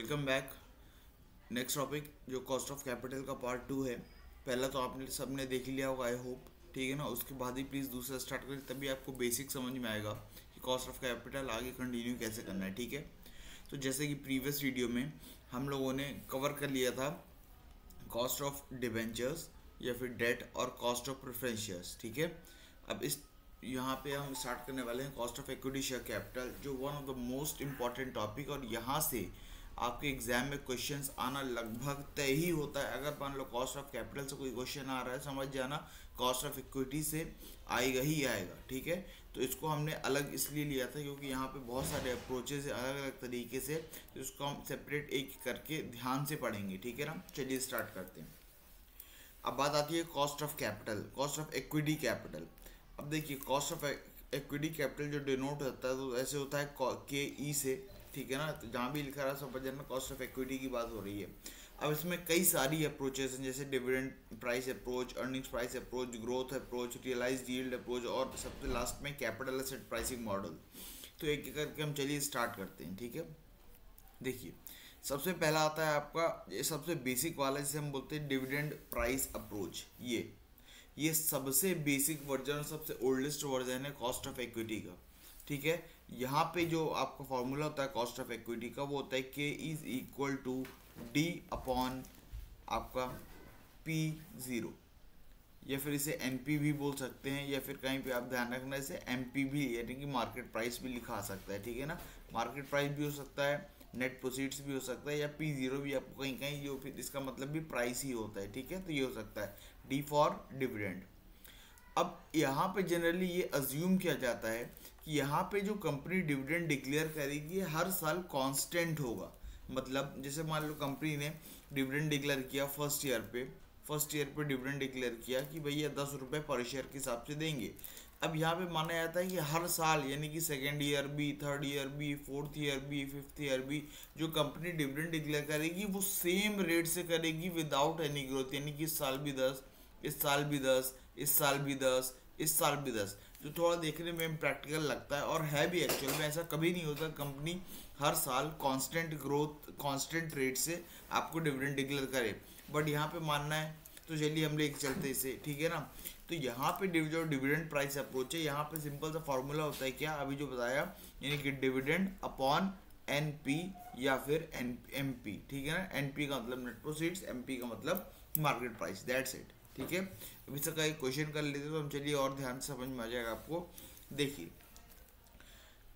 Welcome back. Next topic जो cost of capital का part 2 है। पहला तो आपने सबने देख लिया होगा आई होप, ठीक है ना। उसके बाद ही प्लीज़ दूसरा स्टार्ट करें, तभी आपको बेसिक समझ में आएगा कि कॉस्ट ऑफ कैपिटल आगे कंटिन्यू कैसे करना है, ठीक है। तो जैसे कि प्रीवियस वीडियो में हम लोगों ने कवर कर लिया था कॉस्ट ऑफ डिबेंचर्स या फिर डेट और कॉस्ट ऑफ प्रेफरेंस शेयर्स, ठीक है। अब इस यहाँ पे हम स्टार्ट करने वाले हैं cost of equity share capital, जो one of the most important topic, और यहाँ से आपके एग्जाम में क्वेश्चंस आना लगभग तय ही होता है। अगर मान लो कॉस्ट ऑफ कैपिटल से कोई क्वेश्चन आ रहा है, समझ जाना कॉस्ट ऑफ इक्विटी से आएगा ही आएगा, ठीक है। तो इसको हमने अलग इसलिए लिया था क्योंकि यहाँ पे बहुत सारे अप्रोचेज है अलग अलग तरीके से, तो इसको हम सेपरेट एक करके ध्यान से पढ़ेंगे, ठीक है ना। चलिए स्टार्ट करते हैं। अब बात आती है cost of capital, cost of equity capital. अब देखिए कॉस्ट ऑफ इक्विटी कैपिटल जो डिनोट होता है तो ऐसे होता है के ई से, ठीक है ना। तो जहाँ भी लिखा रहा समझ जाना कॉस्ट ऑफ इक्विटी की बात हो रही है। अब इसमें कई सारी अप्रोचेस हैं, जैसे dividend price approach, earnings price approach, growth approach, realised yield approach और सबसे लास्ट में कैपिटल एसेट प्राइसिंग मॉडल। तो एक एक करके हम चलिए स्टार्ट करते हैं, ठीक है। देखिए सबसे पहला आता है आपका ये सबसे बेसिक वाला, जिसे हम बोलते हैं डिविडेंड प्राइस अप्रोच। ये सबसे बेसिक वर्जन और सबसे ओल्डेस्ट वर्जन है कॉस्ट ऑफ इक्विटी का, ठीक है। यहाँ पे जो आपका फॉर्मूला होता है कॉस्ट ऑफ इक्विटी का, वो होता है K is equal to D upon आपका P0, या फिर इसे NP भी बोल सकते हैं, या फिर कहीं पे आप ध्यान रखना इसे MP भी यानी कि मार्केट प्राइस भी लिखा सकता है, ठीक है ना। मार्केट प्राइस भी हो सकता है, नेट प्रोसीड्स भी हो सकता है, या P0 भी आपको कहीं कहीं जो फिर इसका मतलब भी प्राइस ही होता है, ठीक है। तो ये हो सकता है डी फॉर डिविडेंड। अब यहाँ पे जनरली ये अज्यूम किया जाता है कि यहाँ पे जो कंपनी डिविडेंड डिक्लेयर करेगी हर साल कांस्टेंट होगा। मतलब जैसे मान लो कंपनी ने डिविडेंड डिक्लेयर किया फर्स्ट ईयर पे डिविडेंड डिक्लेयर किया कि भैया 10 रुपये पर शेयर के हिसाब से देंगे। अब यहाँ पे माना जाता है कि हर साल यानी कि सेकेंड ईयर भी, थर्ड ईयर भी, फोर्थ ईयर भी, फिफ्थ ईयर भी जो कंपनी डिविडेंड डिक्लेयर करेगी वो सेम रेट से करेगी विदाउट एनी ग्रोथ, यानी कि इस साल भी 10, इस साल भी 10, इस साल भी 10, इस साल भी 10। जो थोड़ा देखने में प्रैक्टिकल लगता है और है भी, एक्चुअल में ऐसा कभी नहीं होता कंपनी हर साल कांस्टेंट ग्रोथ कांस्टेंट रेट से आपको डिविडेंड डिक्लेयर करे, बट यहाँ पे मानना है तो चलिए हम लेके चलते इसे, ठीक है ना। तो यहाँ पे जो डिविडेंड प्राइस अप्रोच है, यहाँ पे सिंपल सा फॉर्मूला होता है क्या अभी जो बताया, यानी कि डिविडेंड अपॉन NP या फिर MP, ठीक है ना। NP का मतलब नेट प्रोसीड्स, MP का मतलब मार्केट प्राइस, दैट्स इट, ठीक है। अब इसका एक क्वेश्चन कर लेते तो हम चलिए और ध्यान से समझ में आ जाएगा आपको। देखिए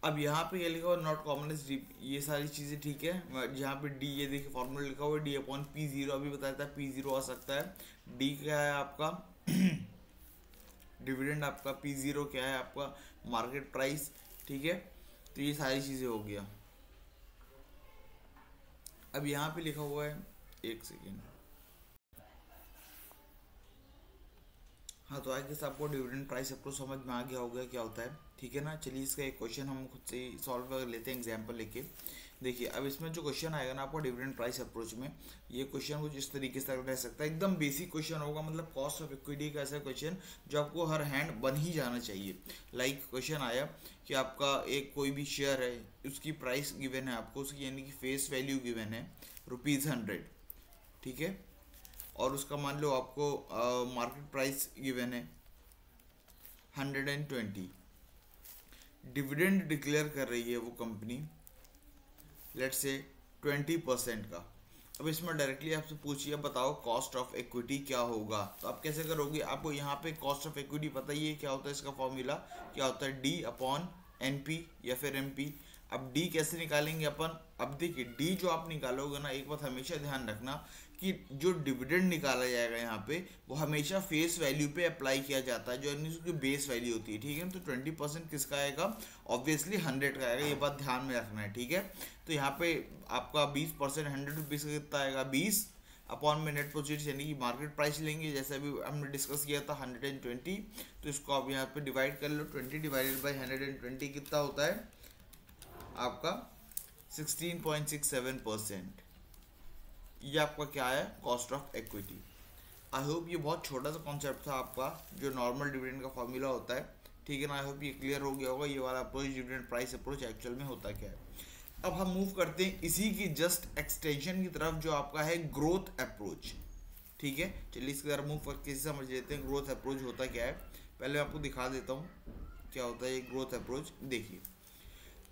अब यहाँ पे क्या लिखा हुआ, नॉट कॉमन इज डी, ये सारी चीज़ें ठीक है। यहाँ पे डी, ये देखिए फॉर्मूला लिखा हुआ है डी अपॉन P0, अभी बताया था P0 आ सकता है। डी क्या है आपका डिविडेंड, आपका P0 क्या है आपका मार्केट प्राइस, ठीक है। तो ये सारी चीज़ें हो गया। अब यहाँ पे लिखा हुआ है, एक सेकेंड, हाँ तो आई गेस आपको डिविडेंड प्राइस अप्रोच समझ में आ गया होगा क्या होता है, ठीक है ना। चलिए इसका एक क्वेश्चन हम खुद से ही सॉल्व कर लेते हैं एग्जांपल लेके। देखिए अब इसमें जो क्वेश्चन आएगा ना आपको डिविडेंड प्राइस अप्रोच में, ये क्वेश्चन कुछ इस तरीके से रह सकता है, एकदम बेसिक क्वेश्चन होगा, मतलब कॉस्ट ऑफ इक्विटी का ऐसा क्वेश्चन जो आपको हर हैंड बन ही जाना चाहिए। लाइक क्वेश्चन आया कि आपका एक कोई भी शेयर है, उसकी प्राइस गिवन है आपको, उसकी यानी कि फेस वैल्यू गिवन है ₹100, ठीक है। और उसका मान लो आपको मार्केट प्राइस गिवन है 120, डिविडेंड डिक्लेयर कर रही है वो कंपनी लेट्स से 20% का। अब इसमें डायरेक्टली आपसे पूछिए बताओ कॉस्ट ऑफ इक्विटी क्या होगा, तो आप कैसे करोगे। आपको यहाँ पे कॉस्ट ऑफ इक्विटी पता ही है क्या होता है, इसका फॉर्मूला क्या होता है, डी अपॉन NP या फिर MP। अब डी कैसे निकालेंगे अपन, अब देखिए डी जो आप निकालोगे ना, एक बात हमेशा ध्यान रखना कि जो डिविडेंड निकाला जाएगा यहाँ पे वो हमेशा फेस वैल्यू पे अप्लाई किया जाता है, जो उसकी बेस वैल्यू होती है, ठीक है। तो 20% किसका आएगा, ऑब्वियसली 100 का आएगा, ये बात ध्यान में रखना है, ठीक है। तो यहाँ पे आपका 20% 100 रुपीज़ का कितना आएगा 20, अपॉन में नेट प्रोसीड्स यानी कि मार्केट प्राइस लेंगे, जैसे अभी हमने डिस्कस किया था 120। तो इसको आप यहाँ पे डिवाइड कर लो, 20 डिवाइडेड बाई 120 कितना होता है आपका 16.67%। ये आपका क्या है cost of equity. I hope ये बहुत छोटा सा कॉन्सेप्ट था आपका, जो नॉर्मल डिविडेंड का फॉर्मूला होता है, ठीक है ना। आई होप ये क्लियर हो गया होगा, ये वाला approach dividend price approach actual में होता क्या है। अब हम मूव करते हैं इसी की जस्ट एक्सटेंशन की तरफ, जो आपका है ग्रोथ अप्रोच। ठीक है, चलिए इसकी तरफ मूव करके समझ लेते हैं ग्रोथ अप्रोच होता क्या है। पहले मैं आपको दिखा देता हूँ क्या होता है ये ग्रोथ अप्रोच। देखिए,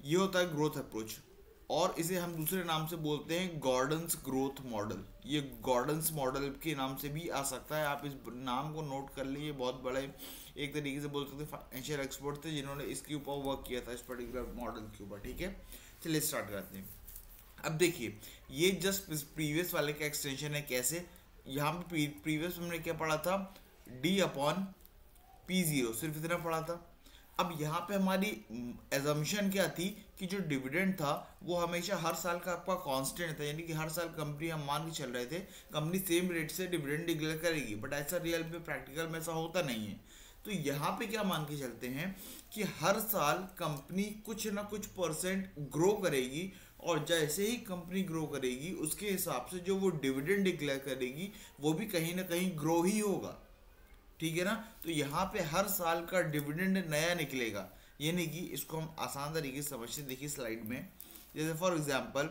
ये होता है ग्रोथ अप्रोच, और इसे हम दूसरे नाम से बोलते हैं गॉर्डन्स ग्रोथ मॉडल। ये गॉर्डन्स मॉडल के नाम से भी आ सकता है, आप इस नाम को नोट कर लीजिए। बहुत बड़े एक तरीके से बोल सकते फाइनेंशियल एक्सपर्ट थे जिन्होंने इसके ऊपर वर्क किया था, इस पर्टिकुलर मॉडल के ऊपर। ठीक है, चलिए स्टार्ट करते हैं। अब देखिए, ये जस्ट प्रीवियस वाले का एक्सटेंशन है। कैसे? यहाँ पे प्रीवियस हमने क्या पढ़ा था, D/P0, सिर्फ इतना पढ़ा था। अब यहाँ पे हमारी एजम्पशन क्या थी कि जो डिविडेंड था वो हमेशा हर साल का आपका कांस्टेंट था, यानी कि हर साल कंपनी, हम मान के चल रहे थे कंपनी सेम रेट से डिविडेंड डिक्लेयर करेगी, बट ऐसा रियल में प्रैक्टिकल में ऐसा होता नहीं है। तो यहाँ पे क्या मान के चलते हैं कि हर साल कंपनी कुछ ना कुछ परसेंट ग्रो करेगी, और जैसे ही कंपनी ग्रो करेगी उसके हिसाब से जो वो डिविडेंड डिक्लेयर करेगी वो भी कहीं ना कहीं ग्रो ही होगा। ठीक है ना? तो यहाँ पे हर साल का डिविडेंड नया निकलेगा, यानी कि इसको हम आसान तरीके से समझते। देखिए स्लाइड में, जैसे फॉर एग्जांपल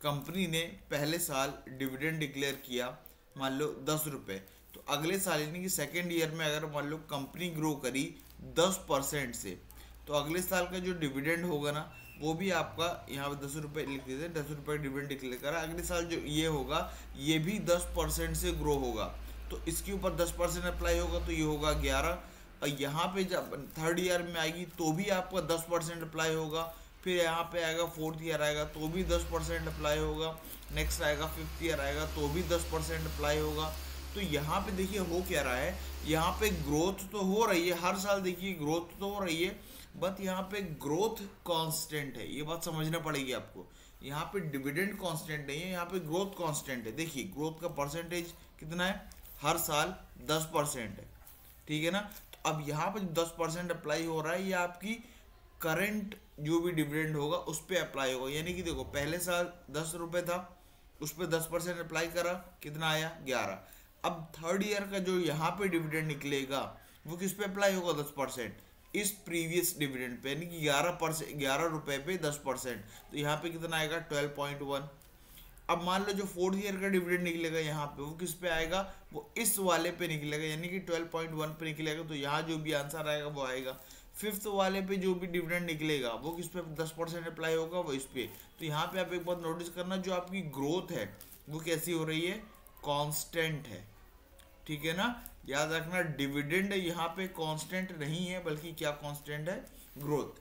कंपनी ने पहले साल डिविडेंड डिक्लेयर किया मान लो 10 रुपये, तो अगले साल यानी कि सेकेंड ईयर में अगर मान लो कंपनी ग्रो करी 10% से, तो अगले साल का जो डिविडेंड होगा ना वो भी आपका, यहाँ पे 10 रुपये लिख देते हैं, 10 रुपये डिविडेंड डिक्लेयर करा, अगले साल जो ये होगा ये भी 10% से ग्रो होगा, तो इसके ऊपर 10% अप्लाई होगा, तो ये होगा 11। और यहाँ पे जब थर्ड ईयर में आएगी तो भी आपका 10% अप्लाई होगा, फिर यहाँ पे आएगा फोर्थ ईयर आएगा तो भी 10% अप्लाई होगा, नेक्स्ट आएगा फिफ्थ ईयर आएगा तो भी 10% अप्लाई होगा। तो यहाँ पे देखिए हो क्या रहा है, यहाँ पे ग्रोथ तो हो रही है हर साल, देखिए ग्रोथ तो हो रही है, बट यहाँ पे ग्रोथ कांस्टेंट है। ये बात समझना पड़ेगी आपको, यहाँ पे डिविडेंड कांस्टेंट नहीं है, यहाँ पे ग्रोथ कांस्टेंट है। देखिए ग्रोथ का परसेंटेज कितना है, हर साल 10% है। ठीक है ना? तो अब यहाँ पे 10% अप्लाई हो रहा है, ये आपकी करंट जो भी डिविडेंड होगा उस पर अप्लाई होगा। यानी कि देखो पहले साल 10 रुपये था, उस पर 10% अप्लाई करा, कितना आया 11। अब थर्ड ईयर का जो यहाँ पे डिविडेंड निकलेगा वो किस पे अप्लाई होगा, 10%, इस प्रीवियस डिविडेंड पे, यानी कि 11 रुपये पे 10%, तो यहाँ पे कितना आएगा 12.1। अब मान लो जो फोर्थ ईयर का डिविडेंड निकलेगा यहाँ पे, वो किस पे आएगा, वो इस वाले पे निकलेगा, यानी कि 12.1 पे निकलेगा, तो यहाँ जो भी आंसर आएगा वो आएगा। फिफ्थ वाले पे जो भी डिविडेंड निकलेगा वो किस पे 10% अप्लाई होगा, वो इस पे। तो यहाँ पे आप एक बात नोटिस करना, जो आपकी ग्रोथ है वो कैसी हो रही है, कांस्टेंट है। ठीक है ना? याद रखना, डिविडेंड यहाँ पे कांस्टेंट नहीं है, बल्कि क्या कांस्टेंट है, ग्रोथ।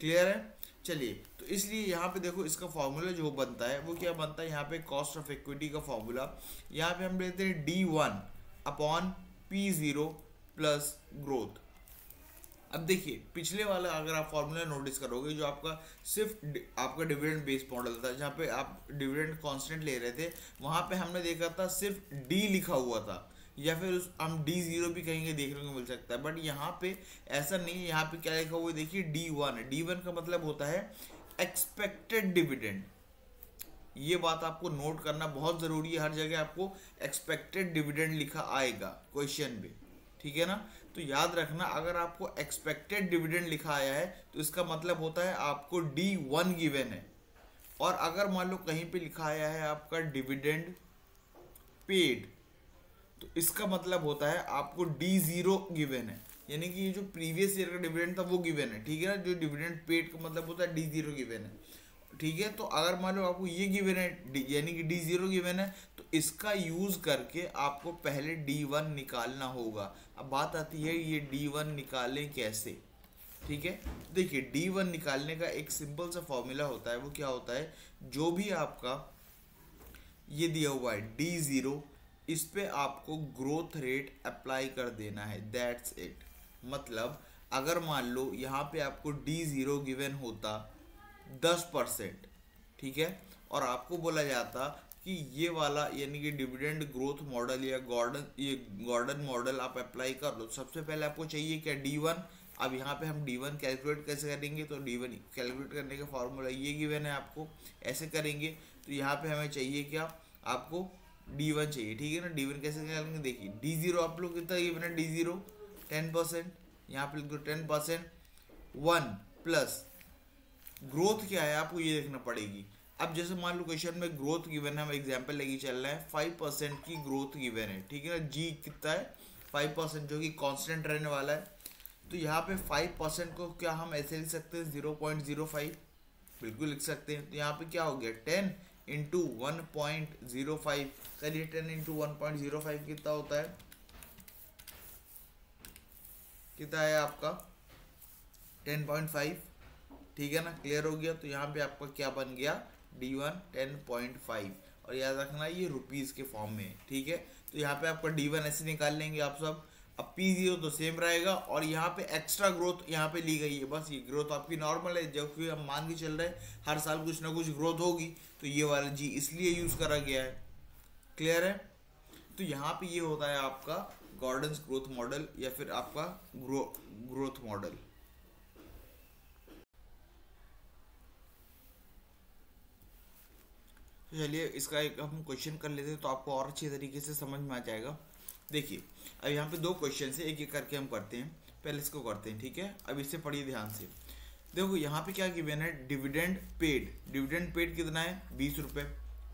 क्लियर है? चलिए, तो इसलिए यहाँ पे देखो इसका फॉर्मूला जो बनता है वो क्या बनता है, यहाँ पे कॉस्ट ऑफ इक्विटी का फॉर्मूला, यहाँ पे हम लेते हैं D1/P0 प्लस ग्रोथ। अब देखिए पिछले वाला अगर आप फॉर्मूला नोटिस करोगे, जो आपका सिर्फ आपका डिविडेंड बेस्ड मॉडल था, जहाँ पे आप डिविडेंड कांस्टेंट ले रहे थे, वहाँ पे हमने देखा था सिर्फ D लिखा हुआ था, या फिर हम D0 भी कहीं देखने को मिल सकता है, बट यहाँ पे ऐसा नहीं है। यहाँ पे क्या लिखा हुआ है, देखिए D1 का मतलब होता है एक्सपेक्टेड डिविडेंड। ये बात आपको नोट करना बहुत ज़रूरी है, हर जगह आपको एक्सपेक्टेड डिविडेंड लिखा आएगा क्वेश्चन में। ठीक है ना? तो याद रखना, अगर आपको एक्सपेक्टेड डिविडेंड लिखा आया है तो इसका मतलब होता है आपको D1 गिवन है, और अगर मान लो कहीं पे लिखा आया है आपका डिविडेंड पेड, तो इसका मतलब होता है आपको D0 गिवन है, यानी कि ये जो प्रीवियस ईयर का डिविडेंड था वो गिवन है। ठीक है ना? जो डिविडेंड पेड का मतलब होता है D0 गिवन है। ठीक है? तो अगर मान लो आपको ये गिवन है, यानी कि D0 गिवन है, तो इसका यूज करके आपको पहले D1 निकालना होगा। अब बात आती है ये D1 निकालें कैसे। ठीक है? देखिए D1 निकालने का एक सिंपल सा फॉर्मूला होता है, वो क्या होता है, जो भी आपका ये दिया हुआ है D0, इस पे आपको ग्रोथ रेट अप्लाई कर देना है, दैट्स इट। मतलब अगर मान लो यहाँ पे आपको D0 गिवन होता 10%, ठीक है, और आपको बोला जाता कि ये वाला यानी कि डिविडेंड ग्रोथ मॉडल या गॉर्डन मॉडल आप अप्लाई कर लो, सबसे पहले आपको चाहिए क्या, D1। अब यहाँ पे हम D1 कैलकुलेट कैसे करेंगे, तो D1 कैलकुलेट करने का फॉर्मूला ये गिवन है आपको, ऐसे करेंगे। तो यहाँ पे हमें चाहिए क्या, आपको D1 चाहिए। ठीक है ना? D1 कैसे निकालेंगे, देखिए D0 आप लोग कितना गिवन है, D0 10%, यहाँ पे लिख दो 10%, 1 प्लस ग्रोथ क्या है आपको ये देखना पड़ेगी। अब जैसे मान लो क्वेश्चन में ग्रोथ गिवन है, हम एग्जांपल लेके चल रहे हैं, 5% की ग्रोथ गिवन है, ठीक है ना। जी कितना है 5%, जो कि कांस्टेंट रहने वाला है। तो यहाँ पे 5% को क्या हम ऐसे लिख सकते हैं 0.05, बिल्कुल लिख सकते हैं। तो यहाँ पे क्या हो गया 10 इंटू 1.05, चलिए 10 इंटू 1.05 कितना होता है, कितना है आपका 10.5, ठीक है ना। क्लियर हो गया। तो यहाँ पे आपका क्या बन गया D1 10.5, और याद रखना ये रुपीज़ के फॉर्म में, ठीक है। तो यहाँ पे आपका D1 ऐसे निकाल लेंगे आप सब। अब P0 तो सेम रहेगा, और यहाँ पे एक्स्ट्रा ग्रोथ यहाँ पे ली गई है, बस ये ग्रोथ आपकी नॉर्मल है, जब कि हम मान के चल रहे हैं हर साल कुछ ना कुछ ग्रोथ होगी, तो ये वाला जी इसलिए यूज़ करा गया है। क्लियर है। तो यहाँ पे ये होता है आपका गॉर्डन्स ग्रोथ मॉडल, या फिर आपका ग्रोथ मॉडल। तो चलिए इसका एक हम क्वेश्चन कर लेते हैं, तो आपको और अच्छे तरीके से समझ में आ जाएगा। देखिए अब यहाँ पे दो क्वेश्चन है, एक एक करके हम करते हैं। पहले इसको करते हैं, ठीक है। अब इससे पढ़िए ध्यान से। देखो यहाँ पे क्या गिवन है, डिविडेंड पेड। डिविडेंड पेड कितना है 20 रुपये,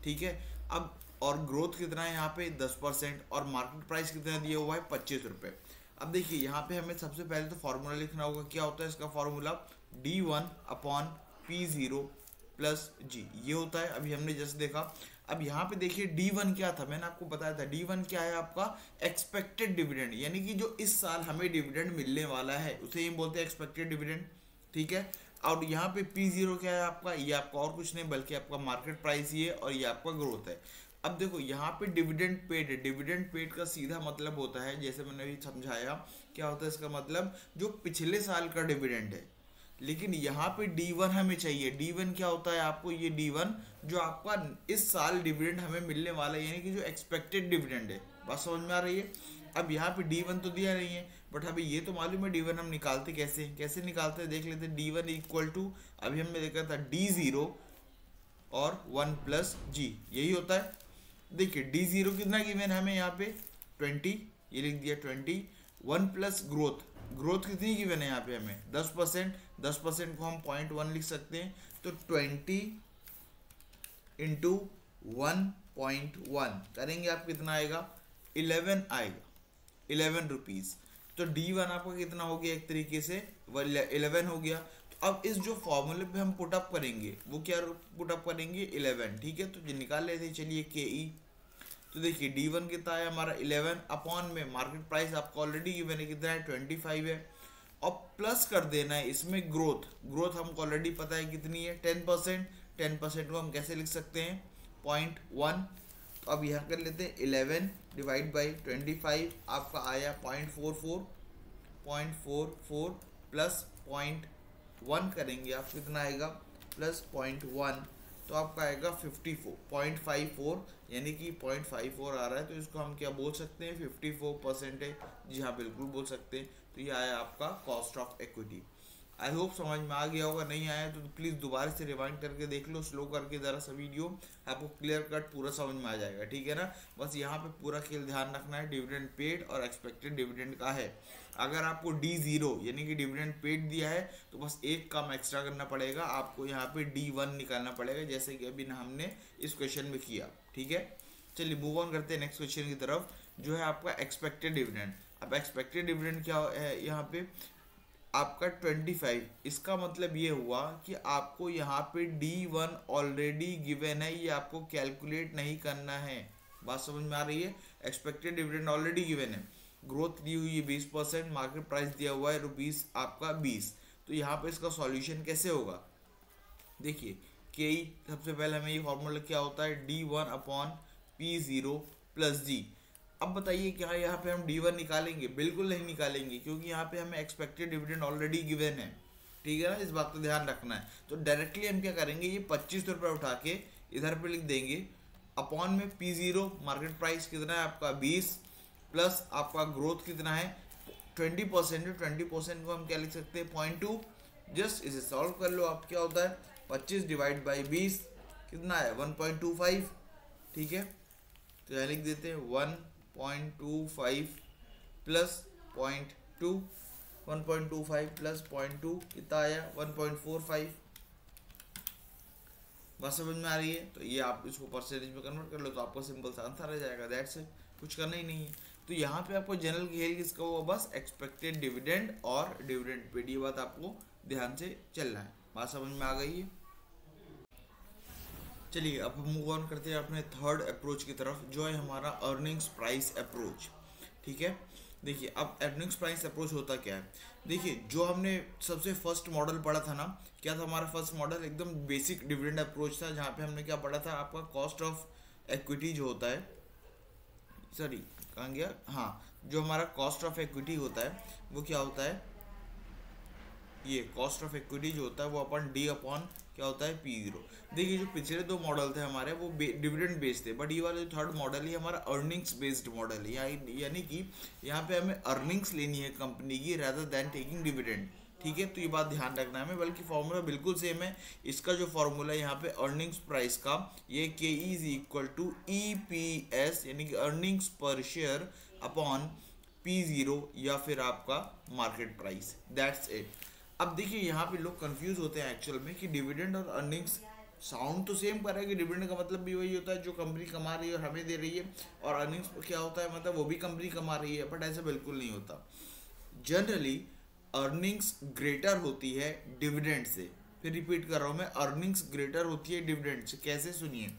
ठीक है। अब और ग्रोथ कितना है यहाँ पे 10%, और मार्केट प्राइस कितना दिया हुआ है 25 रुपये। अब देखिए यहाँ पे हमें सबसे पहले तो फॉर्मूला लिखना होगा। क्या होता है इसका फॉर्मूला, D1/P0 प्लस जी, ये होता है। अभी हमने जस्ट देखा। अब यहाँ पे देखिए D1 क्या था, मैंने आपको बताया था D1 क्या है आपका एक्सपेक्टेड डिविडेंड, यानी कि जो इस साल हमें डिविडेंड मिलने वाला है उसे ही बोलते हैं एक्सपेक्टेड डिविडेंड, ठीक है। और यहाँ पे P0 क्या है आपका, ये आपका और कुछ नहीं बल्कि आपका मार्केट प्राइस ही है, और ये आपका ग्रोथ है। अब देखो यहाँ पे डिविडेंड पेड है। डिविडेंड पेड का सीधा मतलब होता है, जैसे मैंने अभी समझाया, क्या होता है इसका मतलब, जो पिछले साल का डिविडेंड है। लेकिन यहाँ पे D1 हमें चाहिए। D1 क्या होता है आपको, ये D1 जो आपका इस साल डिविडेंड हमें मिलने वाला है, यानी कि जो एक्सपेक्टेड डिविडेंड है। बात समझ में आ रही है। अब यहाँ पे D1 तो दिया नहीं है, बट हमें ये तो मालूम है D1 हम निकालते कैसे निकालते हैं, देख लेते हैं। D1 इक्वल टू, अभी हमने देखा था D0 और 1 प्लस जी, यही होता है। देखिए D0 कितना गिवन है हमें यहाँ पे 20, ये लिख दिया 20। 1 प्लस ग्रोथ, ग्रोथ कितनी गिवन है यहाँ पे हमें 10%। 10% को हम 0.1 लिख सकते हैं। तो 20 इंटू 1.1 करेंगे आप कितना आएगा 11 आएगा, 11 रुपीज़। तो D1 आपका कितना हो गया, एक तरीके से 11 हो गया। तो अब इस जो फॉर्मूले पे हम पुटअप करेंगे वो क्या पुटअप करेंगे 11, ठीक है। तो जो निकाल लेते हैं चलिए KE। तो देखिए D1 कितना है हमारा 11 अपॉन में मार्केट प्राइस आपको ऑलरेडी गिवन है कितना है 25 है, और प्लस कर देना है इसमें ग्रोथ। ग्रोथ हमको ऑलरेडी पता है कितनी है 10%। 10% को हम कैसे लिख सकते हैं 0.1। तो अब यहाँ कर लेते हैं 11 डिवाइड बाई 25, आपका आया 0.44। 0.44 प्लस 0.1 करेंगे आप कितना आएगा प्लस 0.1, तो आपका आएगा 54.54, यानी कि 0.54 आ रहा है। तो इसको हम क्या बोल सकते हैं 54% है। जी हाँ बिल्कुल बोल सकते हैं। तो ये आया आपका cost of equity. I hope समझ में आ गया होगा, नहीं आया तो प्लीज़ दोबारा से रिवाइंड करके देख लो, स्लो करके ज़रा सा वीडियो, आपको क्लियर कट पूरा समझ में आ जाएगा, ठीक है ना। बस यहाँ पे पूरा खेल ध्यान रखना है, डिविडेंड पेड और एक्सपेक्टेड डिविडेंड का है। अगर आपको D0 यानी कि डिविडेंड पेड दिया है तो बस एक काम एक्स्ट्रा करना पड़ेगा, आपको यहाँ पे D1 निकालना पड़ेगा, जैसे कि अभी हमने इस क्वेश्चन में किया, ठीक है। चलिए मूव ऑन करते हैं नेक्स्ट क्वेश्चन की तरफ, जो है आपका एक्सपेक्टेड डिविडेंड। अब एक्सपेक्टेड डिविडेंड क्या है यहाँ पे आपका 25। इसका मतलब ये हुआ कि आपको यहाँ पे D1 ऑलरेडी गिवन है, ये आपको कैलकुलेट नहीं करना है। बात समझ में आ रही है। एक्सपेक्टेड डिविडेंड ऑलरेडी गिवन है, ग्रोथ दी हुई है 20%, मार्केट प्राइस दिया हुआ है रुपीज़ आपका 20। तो यहाँ पे इसका सॉल्यूशन कैसे होगा, देखिए के सबसे पहले हमें ये फॉर्मूला क्या होता है D1/P0 प्लस जी। अब बताइए क्या यहाँ पे हम D1 निकालेंगे, बिल्कुल नहीं निकालेंगे, क्योंकि यहाँ पे हमें एक्सपेक्टेड डिविडेंड ऑलरेडी गिवन है, ठीक है ना। इस बात का ध्यान रखना है। तो डायरेक्टली हम क्या करेंगे, ये 25 रुपये उठा के इधर पे लिख देंगे, अपॉन में P0 मार्केट प्राइस कितना है आपका 20, प्लस आपका ग्रोथ कितना है 20%। 20% को हम क्या लिख सकते हैं 0.2। जस्ट इसे सॉल्व कर लो आप, क्या होता है 25 डिवाइड बाई 20 कितना है 1.25, ठीक है। तो यहाँ लिख देते हैं 1.25 प्लस 0.2, 1.25 प्लस 0.2 कितना आया 1.45। बात समझ में आ रही है? तो ये आप इसको परसेंटेज में कन्वर्ट कर लो तो आपको सिंपल सा आंसर आ जाएगा, दैट्स इट, कुछ करना ही नहीं है। तो यहाँ पे आपको जनरल खेल किसका हुआ, बस एक्सपेक्टेड डिविडेंड और डिविडेंड पेड, ये बात आपको ध्यान से चलना है। बात समझ में आ गई है? चलिए अब हम मूव ऑन करते हैं अपने थर्ड अप्रोच की तरफ, जो है हमारा अर्निंग्स प्राइस अप्रोच। ठीक है, देखिए अब अर्निंग्स प्राइस अप्रोच होता क्या है। देखिए जो हमने सबसे फर्स्ट मॉडल पढ़ा था ना, क्या था हमारा फर्स्ट मॉडल, एकदम बेसिक डिविडेंड अप्रोच था, जहाँ पे हमने क्या पढ़ा था, आपका कॉस्ट ऑफ इक्विटी जो होता है, सॉरी कहाँ गया, हाँ, जो हमारा कॉस्ट ऑफ इक्विटी होता है वो क्या होता है, ये कॉस्ट ऑफ इक्विटी जो होता है वो अपन डी अपॉन क्या होता है P0। देखिए जो पिछले दो मॉडल थे हमारे वो डिविडेंड बेस्ड थे, बट ये वाला जो थर्ड मॉडल है हमारा अर्निंग्स बेस्ड मॉडल है, यानी कि यहाँ पे हमें अर्निंग्स लेनी है कंपनी की रादर देन टेकिंग डिविडेंड। ठीक है, तो ये बात ध्यान रखना है हमें, बल्कि फॉर्मूला बिल्कुल सेम है। इसका जो फॉर्मूला है यहाँ पे अर्निंग्स प्राइस का, ये के इज इक्वल टू EPS यानी कि अर्निंग्स पर शेयर अपॉन P0 या फिर आपका मार्केट प्राइस, दैट्स इट। अब देखिए यहाँ पे लोग कंफ्यूज होते हैं एक्चुअल में कि डिविडेंड और अर्निंग्स साउंड तो सेम कर रहा है कि डिविडेंड का मतलब भी वही होता है जो कंपनी कमा रही है और हमें दे रही है, और अर्निंग्स क्या होता है मतलब वो भी कंपनी कमा रही है, बट ऐसा बिल्कुल नहीं होता। जनरली अर्निंग्स ग्रेटर होती है डिविडेंड से, फिर रिपीट कर रहा हूँ मैं, अर्निंग्स ग्रेटर होती है डिविडेंड से। कैसे, सुनिए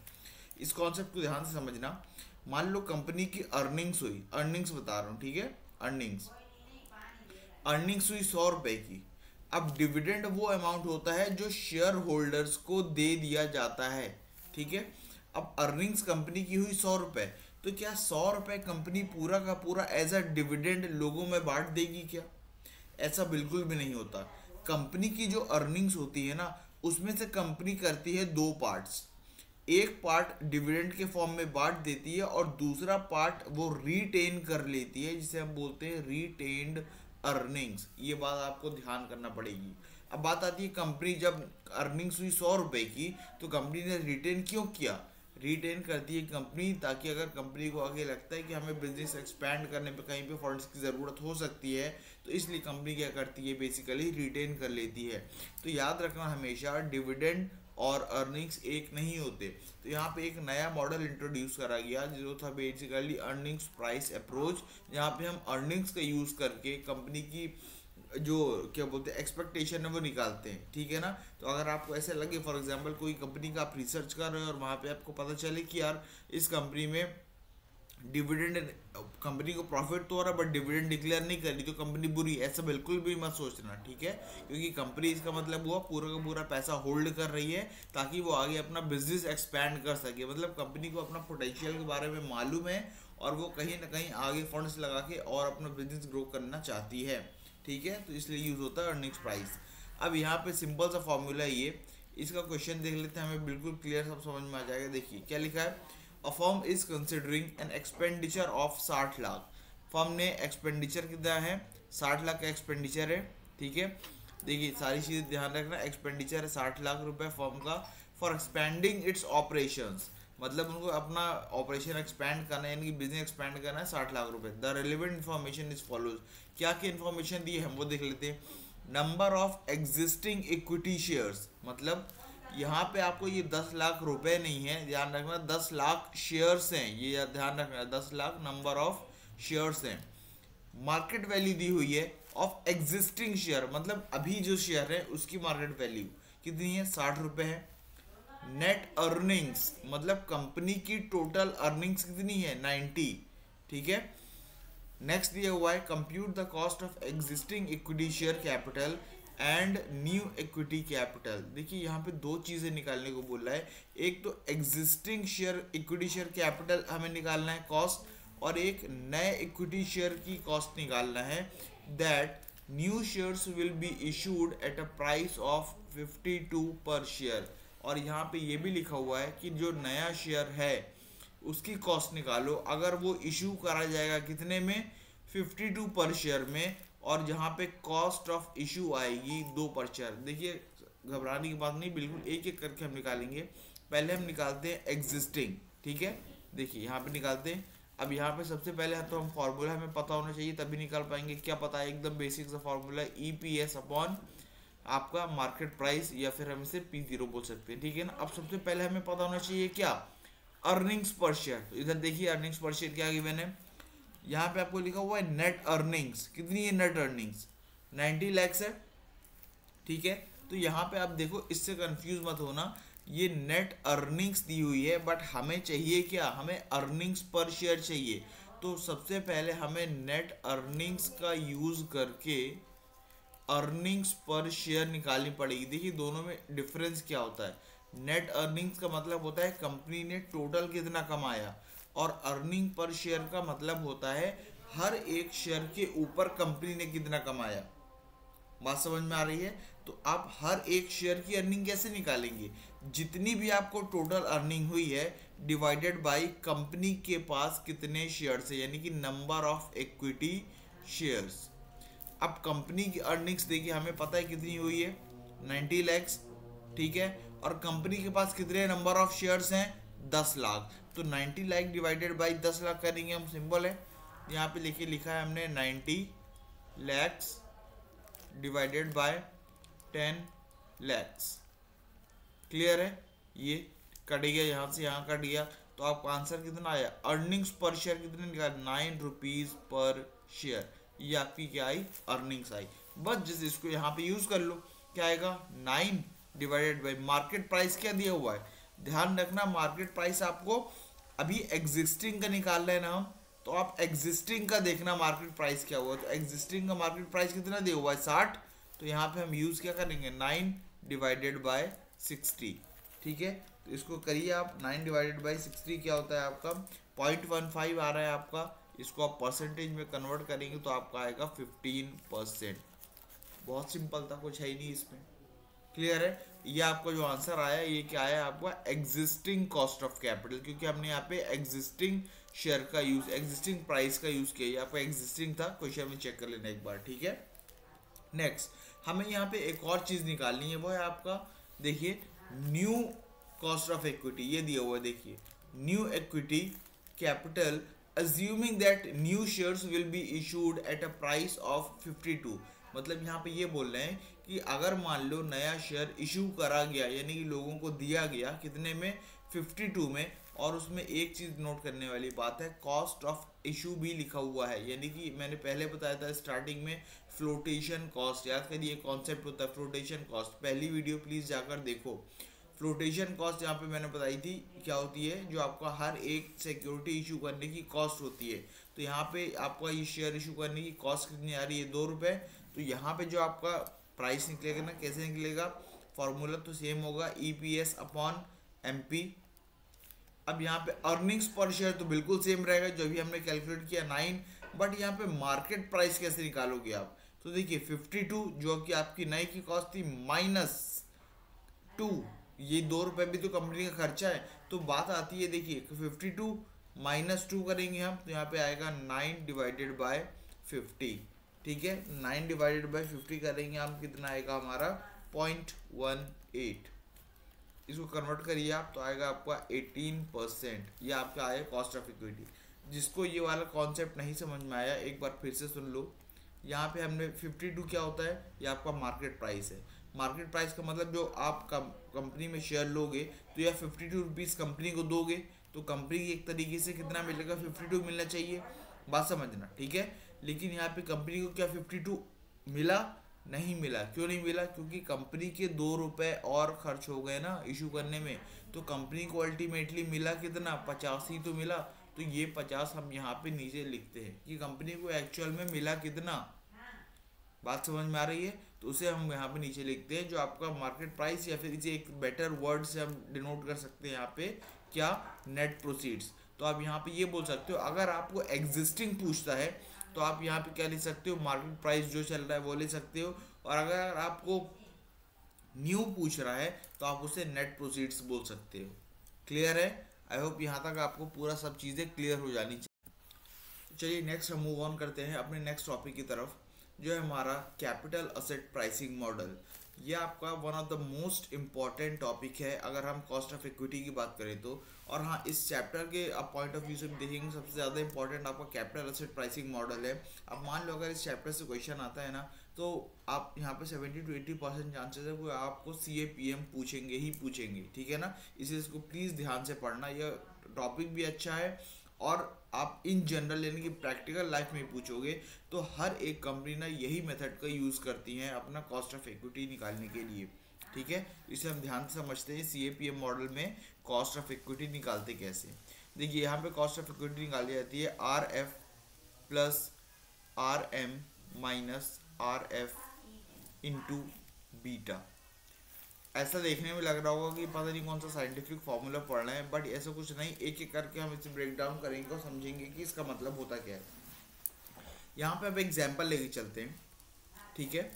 इस कॉन्सेप्ट को ध्यान से समझना। मान लो कंपनी की अर्निंग्स हुई, अर्निंग्स बता रहा हूँ, ठीक है, अर्निंग्स हुई 100 रुपए की। अब डिविडेंड वो अमाउंट होता है जो शेयर होल्डर्स को दे दिया जाता है। ठीक है, अब अर्निंग्स कंपनी की हुई 100 रुपए, तो क्या 100 रुपए कंपनी पूरा का पूरा एज अ डिविडेंड लोगों में बांट देगी क्या? ऐसा बिल्कुल भी नहीं होता। कंपनी की जो अर्निंग्स होती है ना, उसमें से कंपनी करती है दो पार्ट्स, एक पार्ट डिविडेंड के फॉर्म में बांट देती है और दूसरा पार्ट वो रिटेन कर लेती है, जिसे हम बोलते हैं रिटेन्ड अर्निंग्स। ये बात आपको ध्यान करना पड़ेगी। अब बात आती है कंपनी जब अर्निंग्स हुई 100 रुपए की, तो कंपनी ने रिटेन क्यों किया? रिटेन करती है कंपनी ताकि अगर कंपनी को आगे लगता है कि हमें बिजनेस एक्सपैंड करने पे कहीं पे फंड्स की ज़रूरत हो सकती है, तो इसलिए कंपनी क्या करती है, बेसिकली रिटेन कर लेती है। तो याद रखना हमेशा डिविडेंड और अर्निंग्स एक नहीं होते। तो यहाँ पे एक नया मॉडल इंट्रोड्यूस करा गया जो था बेसिकली अर्निंग्स प्राइस अप्रोच, जहाँ पे हम अर्निंग्स का यूज़ करके कंपनी की जो क्या बोलते हैं एक्सपेक्टेशन है वो निकालते हैं। ठीक है ना, तो अगर आपको ऐसे लगे फॉर एग्जांपल कोई कंपनी का आप रिसर्च कर रहे हो और वहाँ पे आपको पता चले कि यार इस कंपनी में डिविडेंड, कंपनी को प्रॉफिट तो हो रहा है बट डिविडेंड डिक्लेयर नहीं कर रही, तो कंपनी बुरी, ऐसा बिल्कुल भी मत सोचना। ठीक है, क्योंकि कंपनी इसका मतलब हुआ पूरा का पूरा पैसा होल्ड कर रही है ताकि वो आगे अपना बिजनेस एक्सपैंड कर सके। मतलब कंपनी को अपना पोटेंशियल के बारे में मालूम है और वो कहीं ना कहीं आगे फंड्स लगा के और अपना बिजनेस ग्रो करना चाहती है। ठीक है, तो इसलिए यूज़ होता है अर्निंग्स प्राइस। अब यहाँ पे सिंपल सा फॉर्मूला है ये, इसका क्वेश्चन देख लेते हैं, हमें बिल्कुल क्लियर सब समझ में आ जाएगा। देखिए क्या लिखा है, a firm is considering an expenditure of 60 lakh. Firm ने एक्सपेंडिचर कितना है, 60 लाख का एक्सपेंडिचर है। ठीक है, देखिए सारी चीज़ें ध्यान रखना, एक्सपेंडिचर है 60 लाख रुपए फर्म का फॉर एक्सपेंडिंग इट्स ऑपरेशंस, मतलब उनको अपना ऑपरेशन एक्सपैंड करना है, यानी कि बिजनेस एक्सपैंड करना है 60 लाख रुपए। The relevant information is follows, क्या क्या इन्फॉर्मेशन दी है हम वो देख लेते हैं। Number of existing equity shares, मतलब यहाँ पे आपको ये 10 लाख रुपए नहीं है, ध्यान रखना 10 लाख शेयर्स हैं, ये ध्यान रखना 10 लाख नंबर ऑफ शेयर्स हैं। मार्केट वैल्यू दी हुई है ऑफ एग्जिस्टिंग शेयर, मतलब अभी जो शेयर है उसकी मार्केट वैल्यू कितनी है, 60 रुपए है। नेट अर्निंग्स, मतलब कंपनी की टोटल अर्निंग्स कितनी है, 90। ठीक है, नेक्स्ट दिया हुआ है compute the cost of existing equity share capital and new equity capital. देखिए यहाँ पे दो चीज़ें निकालने को बोल रहा है, एक तो existing share equity share capital हमें निकालना है कॉस्ट, और एक नए इक्विटी शेयर की कॉस्ट निकालना है। That new shares will be issued at a price of 52 पर शेयर, और यहाँ पे ये भी लिखा हुआ है कि जो नया शेयर है उसकी कॉस्ट निकालो, अगर वो इशू करा जाएगा कितने में, 52 पर शेयर में, और जहाँ पे कॉस्ट ऑफ इशू आएगी 2 पर शेयर। देखिए घबराने की बात नहीं, बिल्कुल एक एक करके हम निकालेंगे। पहले हम निकालते हैं एग्जिस्टिंग, ठीक है, देखिए यहाँ पे निकालते हैं। अब यहाँ पे सबसे पहले तो हम फार्मूला हमें पता होना चाहिए तभी निकाल पाएंगे। क्या पता है, एकदम बेसिक सा फार्मूला EPS अपॉन आपका मार्केट प्राइस, या फिर हम इसे P0 बोल सकते हैं, ठीक है ना। अब सबसे पहले हमें पता होना चाहिए क्या, अर्निंग्स पर शेयर। तो इधर देखिए अर्निंग्स पर शेयर क्या गिवन है, यहाँ पे आपको लिखा हुआ है नेट अर्निंग्स। कितनी है नेट अर्निंग्स, 90 लैक्स है, ठीक है। तो यहाँ पे आप देखो, इससे कंफ्यूज मत होना, ये नेट अर्निंग्स दी हुई है, बट हमें चाहिए क्या, हमें अर्निंग्स पर शेयर चाहिए। तो सबसे पहले हमें नेट अर्निंग्स का यूज करके अर्निंग्स पर शेयर निकालनी पड़ेगी। देखिए दोनों में डिफरेंस क्या होता है। नेट अर्निंग्स का मतलब होता है कंपनी ने टोटल कितना कमाया, और अर्निंग पर शेयर का मतलब होता है हर एक शेयर के ऊपर कंपनी ने कितना कमाया। बात समझ में आ रही है। तो आप हर एक शेयर की अर्निंग कैसे निकालेंगे, जितनी भी आपको टोटल अर्निंग हुई है डिवाइडेड बाय कंपनी के पास कितने शेयर्स है, यानी कि नंबर ऑफ इक्विटी शेयर्स। अब कंपनी की अर्निंग्स देखिए हमें पता है कितनी हुई है, 90 लैक्स, ठीक है। और कंपनी के पास कितने नंबर ऑफ शेयर्स हैं, 10 लाख। तो 90 लाख डिवाइडेड बाय 10 लाख करेंगे हम, सिंपल है। यहाँ पे लिखा है हमने 90 lakhs divided by 10 lakhs. Clear है, ये कट गया, यहाँ से यहाँ कट गया। तो आपका आंसर कितना आया, अर्निंग्स पर शेयर कितने निकाल, 9 रुपीज पर शेयर। ये आपकी क्या आई, अर्निंग्स आई। बस जिस इसको यहाँ पे यूज कर लो, क्या आएगा, 9 डिवाइडेड बाय मार्केट प्राइस क्या दिया हुआ है। ध्यान रखना मार्केट प्राइस आपको अभी एग्जिस्टिंग का निकालना है ना हम, तो आप एग्जिस्टिंग का देखना मार्केट प्राइस क्या हुआ। तो एग्जिस्टिंग का मार्केट प्राइस कितना दिया हुआ है, 60। तो यहाँ पे हम यूज क्या करेंगे, 9 डिवाइडेड बाय 60, ठीक है। तो इसको करिए आप, 9 डिवाइडेड बाई 60 क्या होता है आपका 0.15 आ रहा है आपका। इसको आप परसेंटेज में कन्वर्ट करेंगे तो आपका आएगा 15%। बहुत सिंपल था, कुछ है ही नहीं इसमें। क्लियर है, ये आपका जो आंसर आया ये क्या आया आपका, एग्जिस्टिंग कॉस्ट ऑफ कैपिटल, क्योंकि हमने यहाँ पे एग्जिस्टिंग शेयर का यूज, एग्जिस्टिंग प्राइस का यूज किया। ये आपका एग्जिस्टिंग था, क्वेश्चन में चेक कर लेना एक बार, ठीक है। नेक्स्ट हमें यहाँ पे एक और चीज निकालनी है, वो है आपका देखिए न्यू कॉस्ट ऑफ इक्विटी। ये दिया हुआ है देखिए, new equity capital assuming that new shares will be issued at a price of 52। मतलब यहाँ पे ये बोल रहे हैं कि अगर मान लो नया शेयर इशू करा गया, यानी कि लोगों को दिया गया कितने में, 52 में। और उसमें एक चीज नोट करने वाली बात है, कॉस्ट ऑफ इशू भी लिखा हुआ है, यानी कि मैंने पहले बताया था स्टार्टिंग में फ्लोटेशन कॉस्ट, याद करिए कॉन्सेप्ट होता है फ्लोटेशन कॉस्ट। पहली वीडियो प्लीज जाकर देखो। फ्लोटेशन कॉस्ट यहाँ पे मैंने बताई थी क्या होती है, जो आपका हर एक सिक्योरिटी इशू करने की कॉस्ट होती है। तो यहाँ पे आपका ये शेयर इशू करने की कॉस्ट कितनी आ रही है, 2 रुपये। तो यहाँ पे जो आपका प्राइस निकलेगा ना, कैसे निकलेगा, फॉर्मूला तो सेम होगा, EPS अपॉन MP। अब यहाँ पे अर्निंग्स पर शेयर तो बिल्कुल सेम रहेगा जो भी हमने कैलकुलेट किया 9, बट यहाँ पे मार्केट प्राइस कैसे निकालोगे आप। तो देखिए 52 जो कि आपकी नई की कॉस्ट थी -2, ये 2 रुपये भी तो कंपनी का खर्चा है। तो बात आती है देखिए 52 -2 करेंगे हम, तो यहाँ पे आएगा 9 डिवाइडेड बाय 50, ठीक है। 9 डिवाइडेड बाय 50 करेंगे हम, कितना आएगा हमारा 0.18। इसको कन्वर्ट करिए आप तो आएगा आपका 18%। ये आपका आया कॉस्ट ऑफ इक्विटी। जिसको ये वाला कॉन्सेप्ट नहीं समझ में आया एक बार फिर से सुन लो। यहाँ पे हमने 52 क्या होता है, ये आपका मार्केट प्राइस है। मार्केट प्राइस का मतलब जो आप कंपनी में शेयर लोगे तो या 52 रुपीज़ कंपनी को दोगे, तो कंपनी की एक तरीके से कितना मिलेगा, 52 मिलना चाहिए। बात समझना, ठीक है। लेकिन यहाँ पे कंपनी को क्या 52 मिला, नहीं मिला। क्यों नहीं मिला, क्योंकि कंपनी के 2 रुपये और खर्च हो गए ना इशू करने में। तो कंपनी को अल्टीमेटली मिला कितना, 50 ही तो मिला। तो ये 50 हम यहाँ पे नीचे लिखते हैं कि कंपनी को एक्चुअल में मिला कितना। बात समझ में आ रही है, तो उसे हम यहाँ पे नीचे लिखते हैं जो आपका मार्केट प्राइस, या फिर इसे एक बेटर वर्ड से हम डिनोट कर सकते हैं यहाँ पे क्या, नेट प्रोसीड्स। तो आप यहाँ पे ये बोल सकते हो, अगर आपको एग्जिस्टिंग पूछता है तो आप यहाँ पे क्या लिख सकते हो, मार्केट प्राइस जो चल रहा है वो ले सकते हो। और अगर आपको न्यू पूछ रहा है तो आप उसे नेट प्रोसीड्स बोल सकते हो। क्लियर है, आई होप यहाँ तक आपको पूरा सब चीज़ें क्लियर हो जानी चाहिए। चलिए नेक्स्ट हम मूव ऑन करते हैं अपने नेक्स्ट टॉपिक की तरफ, जो है हमारा कैपिटल असेट प्राइसिंग मॉडल। ये आपका one of the most important topic है अगर हम कॉस्ट ऑफ इक्विटी की बात करें तो। और हाँ, इस चैप्टर के आप पॉइंट ऑफ व्यू से भी देखेंगे सबसे ज़्यादा इंपॉर्टेंट आपका कैपिटल एसेट प्राइसिंग मॉडल है। अब मान लो अगर इस चैप्टर से क्वेश्चन आता है ना, तो आप यहाँ पे 70 to 80% चांसेस है वो आपको CAPM पूछेंगे ही पूछेंगे, ठीक है ना। इसको प्लीज़ ध्यान से पढ़ना, यह टॉपिक भी अच्छा है और आप इन जनरल यानी कि प्रैक्टिकल लाइफ में पूछोगे तो हर एक कंपनी ना यही मेथड का यूज़ करती हैं अपना कॉस्ट ऑफ इक्विटी निकालने के लिए, ठीक है। इसे हम ध्यान से समझते हैं CAPM मॉडल में कॉस्ट ऑफ इक्विटी निकालते कैसे। देखिए यहाँ पे कॉस्ट ऑफ इक्विटी निकाली जाती है RF plus RM minus RF into beta. ऐसा देखने में लग रहा होगा कि पता नहीं कौन सा साइंटिफिक फॉर्मूला पढ़ रहे हैं, बट ऐसा कुछ नहीं। एक एक करके हम इसे ब्रेक डाउन करेंगे और समझेंगे कि इसका मतलब होता क्या है। यहाँ पे अब एग्जाम्पल लेके चलते हैं, ठीक है।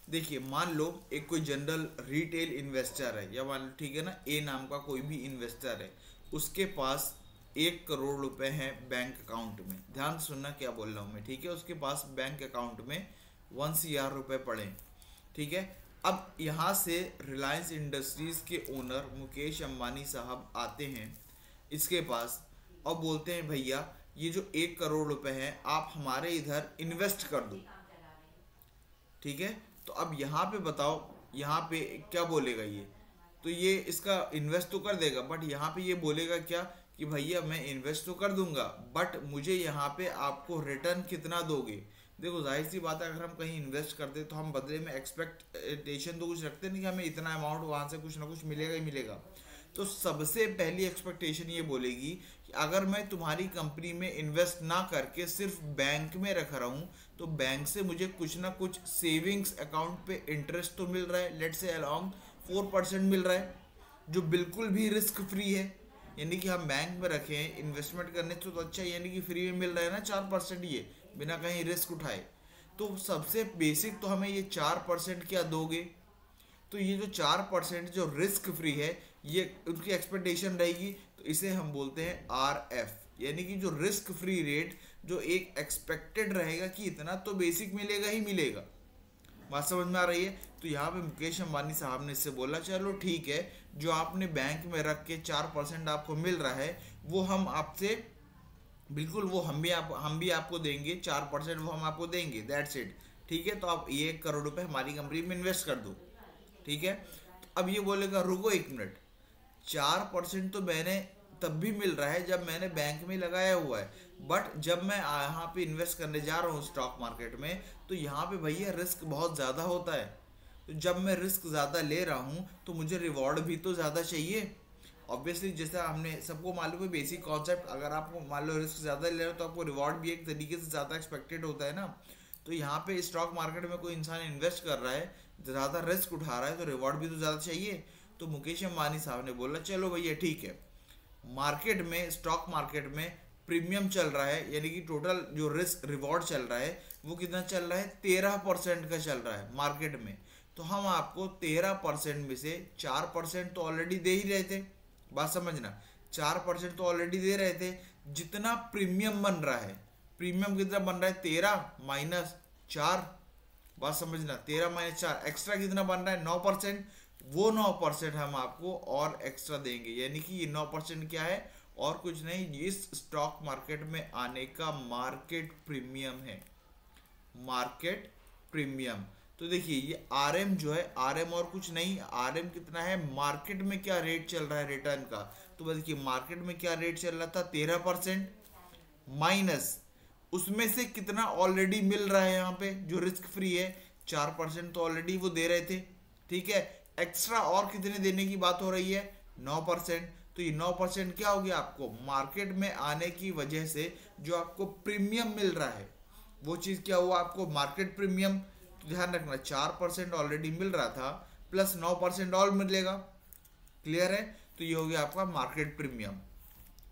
देखिए मान लो एक कोई जनरल रिटेल इन्वेस्टर है, या मान लो ठीक है ना, A नाम का कोई भी इन्वेस्टर है, उसके पास 1 करोड़ रुपए हैं बैंक अकाउंट में। ध्यान से सुनना क्या बोल रहा हूँ मैं, ठीक है। उसके पास बैंक अकाउंट में 1 CR रुपए पड़े, ठीक है। अब यहाँ से रिलायंस इंडस्ट्रीज के ओनर मुकेश अंबानी साहब आते हैं इसके पास और बोलते हैं भैया ये जो 1 करोड़ रुपए हैं आप हमारे इधर इन्वेस्ट कर दो, ठीक है। तो अब यहाँ पे बताओ यहाँ पे क्या बोलेगा ये, तो ये इसका इन्वेस्ट तो कर देगा, बट यहाँ पे ये बोलेगा क्या कि भैया मैं इन्वेस्ट तो कर दूंगा बट मुझे यहाँ पे आपको रिटर्न कितना दोगे। देखो जाहिर सी बात है, अगर हम कहीं इन्वेस्ट करते तो हम बदले में एक्सपेक्टेशन तो कुछ रखते नहीं कि हमें इतना अमाउंट वहाँ से कुछ ना कुछ मिलेगा ही मिलेगा। तो सबसे पहली एक्सपेक्टेशन ये बोलेगी कि अगर मैं तुम्हारी कंपनी में इन्वेस्ट ना करके सिर्फ बैंक में रख रहा हूँ तो बैंक से मुझे कुछ ना कुछ सेविंग्स अकाउंट पे इंटरेस्ट तो मिल रहा है, लेट्स से अराउंड 4% मिल रहा है, जो बिल्कुल भी रिस्क फ्री है। यानी कि हम बैंक में रखें इन्वेस्टमेंट करने से तो अच्छा, यानी कि फ्री में मिल रहा है ना 4%, ये बिना कहीं रिस्क उठाए। तो सबसे बेसिक तो हमें ये 4% क्या दोगे, तो ये जो 4% जो रिस्क फ्री है ये उनकी एक्सपेक्टेशन रहेगी, तो इसे हम बोलते हैं RF, यानी कि जो रिस्क फ्री रेट जो एक एक्सपेक्टेड रहेगा कि इतना तो बेसिक मिलेगा ही मिलेगा। बात समझ में आ रही है। तो यहाँ पे मुकेश अंबानी साहब ने इससे बोला चलो ठीक है, जो आपने बैंक में रख के 4% आपको मिल रहा है वो हम आपसे बिल्कुल वो हम भी आपको देंगे 4% वो हम आपको देंगे, दैट्स इट, ठीक है। तो आप ये 1 करोड़ रुपए हमारी कंपनी में इन्वेस्ट कर दो, ठीक है। तो अब ये बोलेगा रुको 1 मिनट, 4% तो मैंने तब भी मिल रहा है जब मैंने बैंक में लगाया हुआ है, बट जब मैं यहाँ पे इन्वेस्ट करने जा रहा हूँ स्टॉक मार्केट में तो यहाँ पे भैया रिस्क बहुत ज़्यादा होता है। तो जब मैं रिस्क ज़्यादा ले रहा हूँ तो मुझे रिवॉर्ड भी तो ज़्यादा चाहिए। ऑब्वियसली जैसा हमने सबको मालूम है बेसिक कॉन्सेप्ट, अगर आपको मान लो रिस्क ज़्यादा ले रहे हो तो आपको रिवॉर्ड भी एक तरीके से ज़्यादा एक्सपेक्टेड होता है ना। तो यहाँ पे स्टॉक मार्केट में कोई इंसान इन्वेस्ट कर रहा है, ज़्यादा रिस्क उठा रहा है, तो रिवॉर्ड भी तो ज़्यादा चाहिए। तो मुकेश अंबानी साहब ने बोला चलो भैया ठीक है, मार्केट में स्टॉक मार्केट में प्रीमियम चल रहा है, यानी कि टोटल जो रिस्क रिवॉर्ड चल रहा है वो कितना चल रहा है, 13% का चल रहा है मार्केट में। तो हम आपको 13% में से 4% तो ऑलरेडी दे ही रहे थे, बात समझना, 4% तो ऑलरेडी दे रहे थे। जितना प्रीमियम बन रहा है, प्रीमियम कितना बन रहा है, 13 माइनस 4, बात समझना, 13 माइनस 4, एक्स्ट्रा कितना बन रहा है 9%। वो 9% हम आपको और एक्स्ट्रा देंगे, यानी कि ये 9% क्या है और कुछ नहीं, इस स्टॉक मार्केट में आने का मार्केट प्रीमियम है, मार्केट प्रीमियम। तो देखिए ये RM जो है, RM और कुछ नहीं, RM कितना है, मार्केट में क्या रेट चल रहा है रिटर्न का। तो देखिए मार्केट में क्या रेट चल रहा था 13%, माइनस उसमें से कितना ऑलरेडी मिल रहा है यहाँ पे जो रिस्क फ्री है, 4% तो ऑलरेडी वो दे रहे थे, ठीक है। एक्स्ट्रा और कितने देने की बात हो रही है, 9%। तो ये 9% क्या हो गया, आपको मार्केट में आने की वजह से जो आपको प्रीमियम मिल रहा है वो चीज़ क्या हुआ, आपको मार्केट प्रीमियम। तो ध्यान रखना 4% ऑलरेडी मिल रहा था प्लस 9% और मिलेगा, क्लियर है। तो ये हो गया आपका मार्केट प्रीमियम।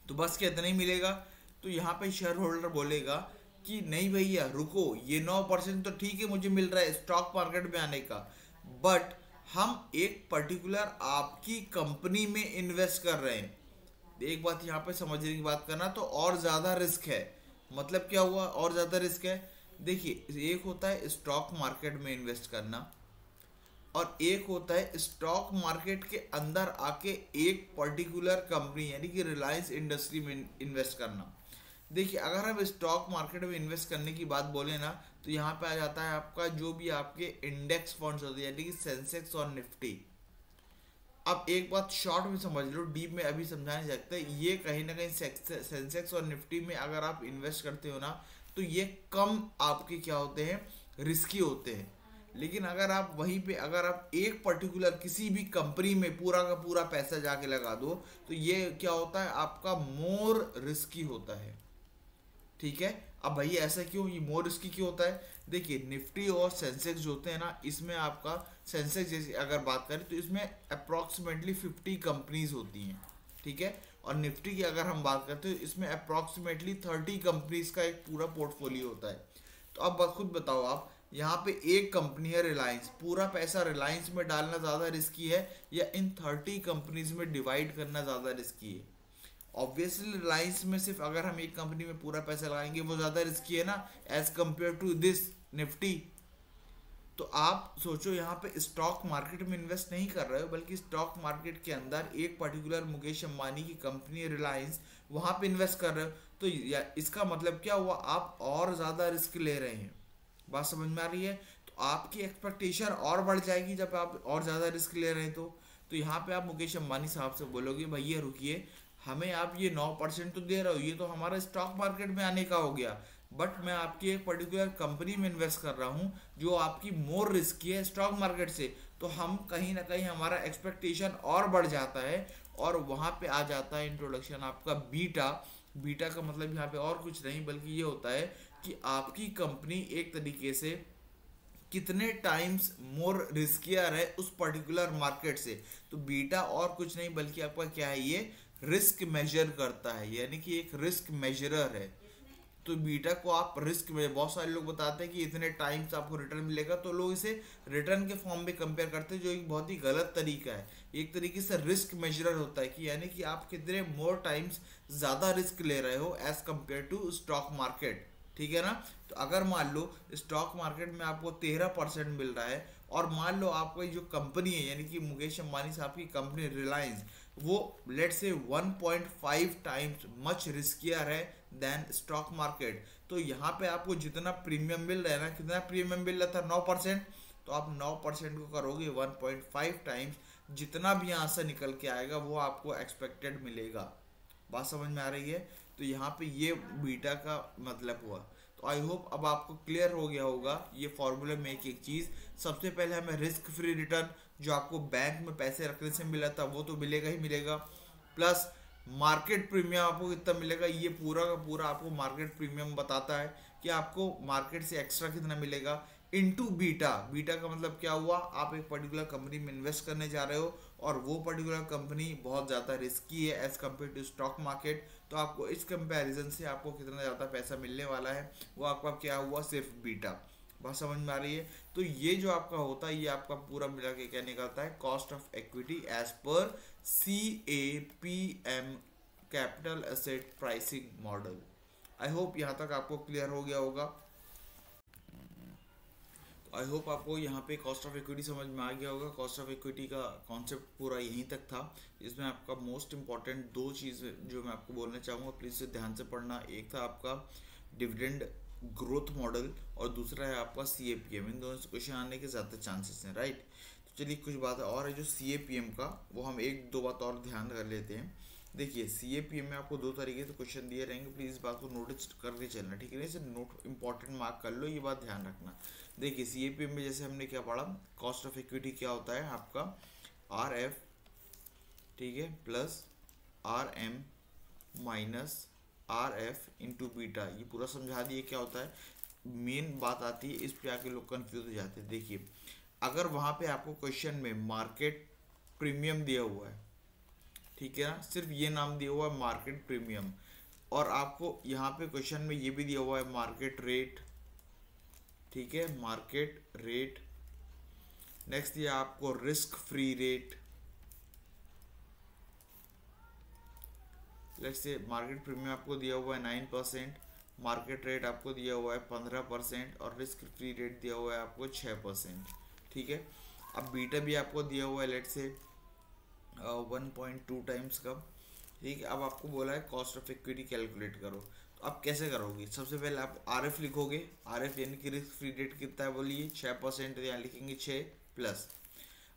तो बस क्या इतना ही मिलेगा। तो यहाँ पे शेयर होल्डर बोलेगा कि नहीं भैया रुको, ये 9% तो ठीक है मुझे मिल रहा है स्टॉक मार्केट में आने का, बट हम एक पर्टिकुलर आपकी कंपनी में इन्वेस्ट कर रहे हैं। एक बात यहाँ पे समझने की बात करना, तो और ज़्यादा रिस्क है, मतलब क्या हुआ और ज़्यादा रिस्क है। देखिए एक होता है स्टॉक मार्केट में इन्वेस्ट करना, और एक होता है स्टॉक मार्केट के अंदर आके एक पर्टिकुलर कंपनी यानी कि रिलायंस इंडस्ट्री में इन्वेस्ट करना। देखिए अगर हम स्टॉक मार्केट में इन्वेस्ट करने की बात बोले ना, तो यहाँ पे आ जाता है आपका जो भी आपके इंडेक्स फंड्स होते हैं यानी कि सेंसेक्स और निफ्टी। अब एक बात शॉर्ट में समझ लो, डीप में अभी समझा नहीं सकते, ये कहीं ना कहीं सेंसेक्स और निफ्टी में अगर आप इन्वेस्ट करते हो ना, तो ये कम आपके क्या होते हैं, रिस्की होते हैं। लेकिन अगर आप वहीं पे अगर आप एक पर्टिकुलर किसी भी कंपनी में पूरा का पूरा पैसा जाके लगा दो, तो ये क्या होता है, आपका मोर रिस्की होता है। ठीक है, अब भाई ऐसा क्यों, ये मोर रिस्की क्यों होता है? देखिए निफ्टी और सेंसेक्स जो होते हैं ना, इसमें आपका सेंसेक्स जैसे अगर बात करें तो इसमें अप्रॉक्सीमेटली 50 कंपनीज होती हैं। ठीक है, और निफ्टी की अगर हम बात करते हैं तो इसमें अप्रॉक्सीमेटली 30 कंपनीज का एक पूरा पोर्टफोलियो होता है। तो अब खुद बताओ आप, यहाँ पे एक कंपनी है रिलायंस, पूरा पैसा रिलायंस में डालना ज़्यादा रिस्की है या इन 30 कंपनीज में डिवाइड करना ज़्यादा रिस्की है? ऑब्वियसली रिलायंस में सिर्फ अगर हम एक कंपनी में पूरा पैसा लगाएंगे वो ज़्यादा रिस्की है ना, as compare to this Nifty. तो आप सोचो यहाँ पे स्टॉक मार्केट में इन्वेस्ट नहीं कर रहे हो, बल्कि स्टॉक मार्केट के अंदर एक पर्टिकुलर मुकेश अंबानी की कंपनी रिलायंस, वहाँ पे इन्वेस्ट कर रहे हो। तो इसका मतलब क्या हुआ, आप और ज़्यादा रिस्क ले रहे हैं। बात समझ में आ रही है? तो आपकी एक्सपेक्टेशन और बढ़ जाएगी जब आप और ज़्यादा रिस्क ले रहे हैं। तो यहाँ पे आप मुकेश अंबानी साहब से बोलोगे भैया रुकिए, हमें आप ये 9% तो दे रहे हो, ये तो हमारा स्टॉक मार्केट में आने का हो गया, बट मैं आपकी एक पर्टिकुलर कंपनी में इन्वेस्ट कर रहा हूँ जो आपकी मोर रिस्की है स्टॉक मार्केट से। तो हम कहीं ना कहीं हमारा एक्सपेक्टेशन और बढ़ जाता है, और वहाँ पे आ जाता है इंट्रोडक्शन आपका बीटा। बीटा का मतलब यहाँ पे और कुछ नहीं बल्कि ये होता है कि आपकी कंपनी एक तरीके से कितने टाइम्स मोर रिस्कियर है उस पर्टिकुलर मार्केट से। तो बीटा और कुछ नहीं बल्कि आपका क्या है, ये रिस्क मेजर करता है, यानी कि एक रिस्क मेजरर है। तो बीटा को आप रिस्क में, बहुत सारे लोग बताते हैं कि इतने टाइम्स आपको रिटर्न मिलेगा, तो लोग इसे रिटर्न के फॉर्म में कंपेयर करते हैं, जो एक बहुत ही गलत तरीका है। एक तरीके से रिस्क मेजरर होता है कि यानी कि आप कितने मोर टाइम्स ज़्यादा रिस्क ले रहे हो as compare to stock market. ठीक है ना? तो अगर मान लो स्टॉक मार्केट में आपको 13% मिल रहा है, और मान लो आपको जो कंपनी है यानी कि मुकेश अंबानी साहब की कंपनी रिलायंस, वो लेट से 1.5 टाइम्स मच रिस्कियर है देन स्टॉक मार्केट। तो यहाँ पे आपको जितना प्रीमियम मिल रहा है ना, कितना प्रीमियम मिल रहा था, 9%, तो आप 9% को करोगे 1.5 टाइम्स, जितना भी यहाँ से निकल के आएगा वो आपको एक्सपेक्टेड मिलेगा। बात समझ में आ रही है? तो यहाँ पे ये बीटा का मतलब हुआ। तो आई होप अब आपको क्लियर हो गया होगा ये फॉर्मूले में एक एक चीज़। सबसे पहले हमें रिस्क फ्री रिटर्न जो आपको बैंक में पैसे रखने से मिला था वो तो मिलेगा ही मिलेगा, प्लस मार्केट प्रीमियम आपको कितना मिलेगा, ये पूरा का पूरा आपको मार्केट प्रीमियम बताता है कि आपको मार्केट से एक्स्ट्रा कितना मिलेगा, इनटू बीटा। बीटा का मतलब क्या हुआ, आप एक पर्टिकुलर कंपनी में इन्वेस्ट करने जा रहे हो और वो पर्टिकुलर कंपनी बहुत ज़्यादा रिस्की है as compare to stock market, तो आपको इस कंपैरिजन से आपको कितना ज़्यादा पैसा मिलने वाला है, वो आपका क्या हुआ, सिर्फ बीटा। बात समझ में आ रही है? तो ये जो आपका होता है ये आपका पूरा मिला के क्या निकलता है, cost of equity as per CAPM, capital asset pricing model. I hope यहाँ तक आपको क्लियर हो गया होगा। आई होप आपको यहाँ पे कॉस्ट ऑफ इक्विटी समझ में आ गया होगा। कॉस्ट ऑफ इक्विटी का कॉन्सेप्ट पूरा यहीं तक था। इसमें आपका मोस्ट इंपॉर्टेंट दो चीज़ें जो मैं आपको बोलना चाहूँगा, प्लीज़ से ध्यान से पढ़ना। एक था आपका डिविडेंड ग्रोथ मॉडल और दूसरा है आपका CAPM। इन दोनों से क्वेश्चन आने के ज़्यादा चांसेस हैं, राइट? तो चलिए कुछ बात और है जो CAPM का, वो हम एक दो बात और ध्यान कर लेते हैं। देखिए CAPM में आपको दो तरीके से क्वेश्चन दिए रहेंगे, प्लीज़ इस बात को नोटिस करके चलना, ठीक है? इसे नोट इंपॉर्टेंट मार्क कर लो, ये बात ध्यान रखना। देखिए CAPM में जैसे हमने क्या पढ़ा, कॉस्ट ऑफ इक्विटी क्या होता है आपका RF, ठीक है, plus RM minus RF into beta, ये पूरा समझा दिए क्या होता है। मेन बात आती है इस पे आके लोग कंफ्यूज हो जाते हैं। देखिए अगर वहाँ पे आपको क्वेश्चन में मार्केट प्रीमियम दिया हुआ है, ठीक है ना, सिर्फ ये नाम दिया हुआ है मार्केट प्रीमियम, और आपको यहाँ पे क्वेश्चन में ये भी दिया हुआ है मार्केट रेट, ठीक है, मार्केट रेट। नेक्स्ट दिया आपको risk free rate, let's say market premium आपको दिया हुआ है 9%, मार्केट रेट आपको दिया हुआ है 15% और रिस्क फ्री रेट दिया हुआ है आपको 6%, ठीक है। अब बीटा भी आपको दिया हुआ है लेट से 1.2 टाइम्स का। ठीक है, अब आपको बोला है कॉस्ट ऑफ इक्विटी कैलकुलेट करो। तो आप कैसे करोगे? सबसे पहले आप आर एफ लिखोगे। आर एफ यानी कि रिस्क फ्री रेट कितना है बोलिए, 6%। यहाँ लिखेंगे 6 प्लस।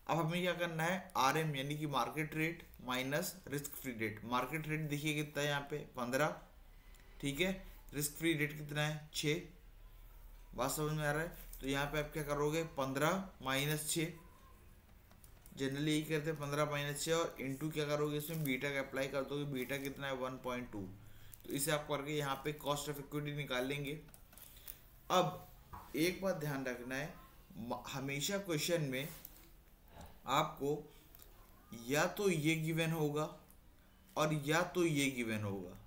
अब हमें क्या करना है, आर एम यानी कि market rate minus risk free rate. Market rate देखिए कितना है यहाँ पे 15, ठीक है। रिस्क फ्री रेट कितना है 6। बात समझ में आ रहा है? तो यहाँ पे आप क्या करोगे, 15 माइनस 6, जनरली यही करते हैं 15 माइनस 6, और इंटू क्या करोगे, इसमें बीटा का अप्लाई कर दोगे। बीटा कितना है 1.2। तो इसे आप करके यहाँ पे कॉस्ट ऑफ इक्विटी निकाल लेंगे। अब एक बात ध्यान रखना है, हमेशा क्वेश्चन में आपको या तो ये गिवन होगा और या तो ये गिवन होगा।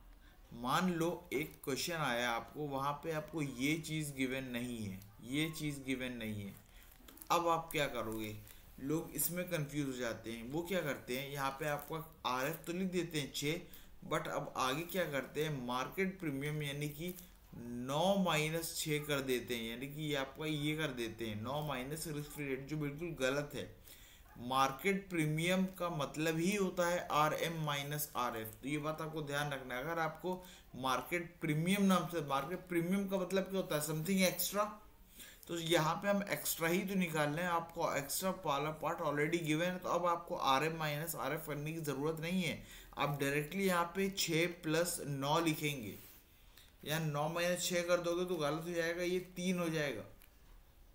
मान लो एक क्वेश्चन आया आपको, वहाँ पे आपको ये चीज़ गिवन नहीं है, ये चीज़ गिवन नहीं है, तो अब आप क्या करोगे? लोग इसमें कंफ्यूज हो जाते हैं। वो क्या करते हैं, यहाँ पे आपका आर एफ तो लिख देते हैं 6, बट अब आगे क्या करते हैं, मार्केट प्रीमियम यानी कि 9 माइनस 6 कर देते हैं, यानी कि आपका ये कर देते हैं 9 माइनस रिस्क फ्री रेट, जो बिल्कुल गलत है। मार्केट प्रीमियम का मतलब ही होता है R M minus R F. तो ये बात आपको ध्यान रखना है। अगर आपको मार्केट प्रीमियम नाम से, मार्केट प्रीमियम का मतलब क्या होता है, समथिंग एक्स्ट्रा। तो यहाँ पे हम एक्स्ट्रा ही तो निकाल रहे हैं, आपको एक्स्ट्रा वाला पार्ट ऑलरेडी गिवन है, तो अब आपको R M minus R F करने की ज़रूरत नहीं है। आप डायरेक्टली यहाँ पे 6 प्लस 9 लिखेंगे। यहाँ 9 माइनस 6 कर दोगे तो गलत हो जाएगा, ये 3 हो जाएगा।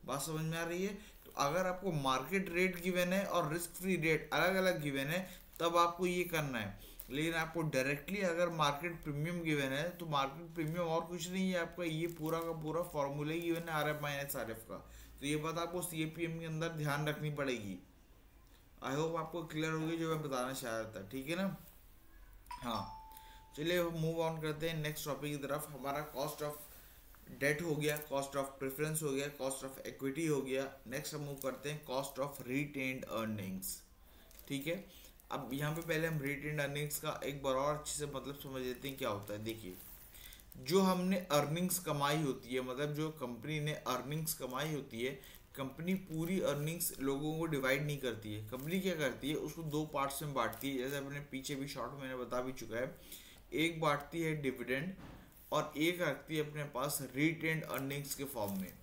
बात समझ में आ रही है? तो अगर आपको मार्केट रेट गिवन है और रिस्क फ्री रेट अलग अलग गिवन है, तब आपको ये करना है। लेकिन आपको डायरेक्टली अगर मार्केट प्रीमियम गिवन है, तो मार्केट प्रीमियम और कुछ नहीं है, आपका ये पूरा का पूरा फॉर्मूला ही गिवन है R F minus R F का। तो ये बात आपको सी ए पी एम के अंदर ध्यान रखनी पड़ेगी। आई होप आपको क्लियर होगी जो मैं बताना चाह रहा था, ठीक है ना? हाँ, चलिए मूव ऑन करते हैं नेक्स्ट टॉपिक की तरफ। हमारा कॉस्ट ऑफ डेट हो गया, कॉस्ट ऑफ प्रेफरेंस हो गया, कॉस्ट ऑफ इक्विटी हो गया। नेक्स्ट हम मूव करते हैं कॉस्ट ऑफ रिटेन्ड अर्निंग्स, ठीक है। अब यहाँ पे पहले हम रिटेन्ड अर्निंग्स का एक बार और अच्छे से मतलब समझ लेते हैं क्या होता है। देखिए, जो हमने अर्निंग्स कमाई होती है, मतलब जो कंपनी ने अर्निंग्स कमाई होती है, कंपनी पूरी अर्निंग्स लोगों को डिवाइड नहीं करती है। कंपनी क्या करती है, उसको दो पार्ट्स में बांटती है, जैसे अपने पीछे भी शॉर्ट मैंने बता भी चुका है। एक बांटती है डिविडेंड, और एक रखती है अपने पास रिटेन्ड अर्निंग्स के फॉर्म में।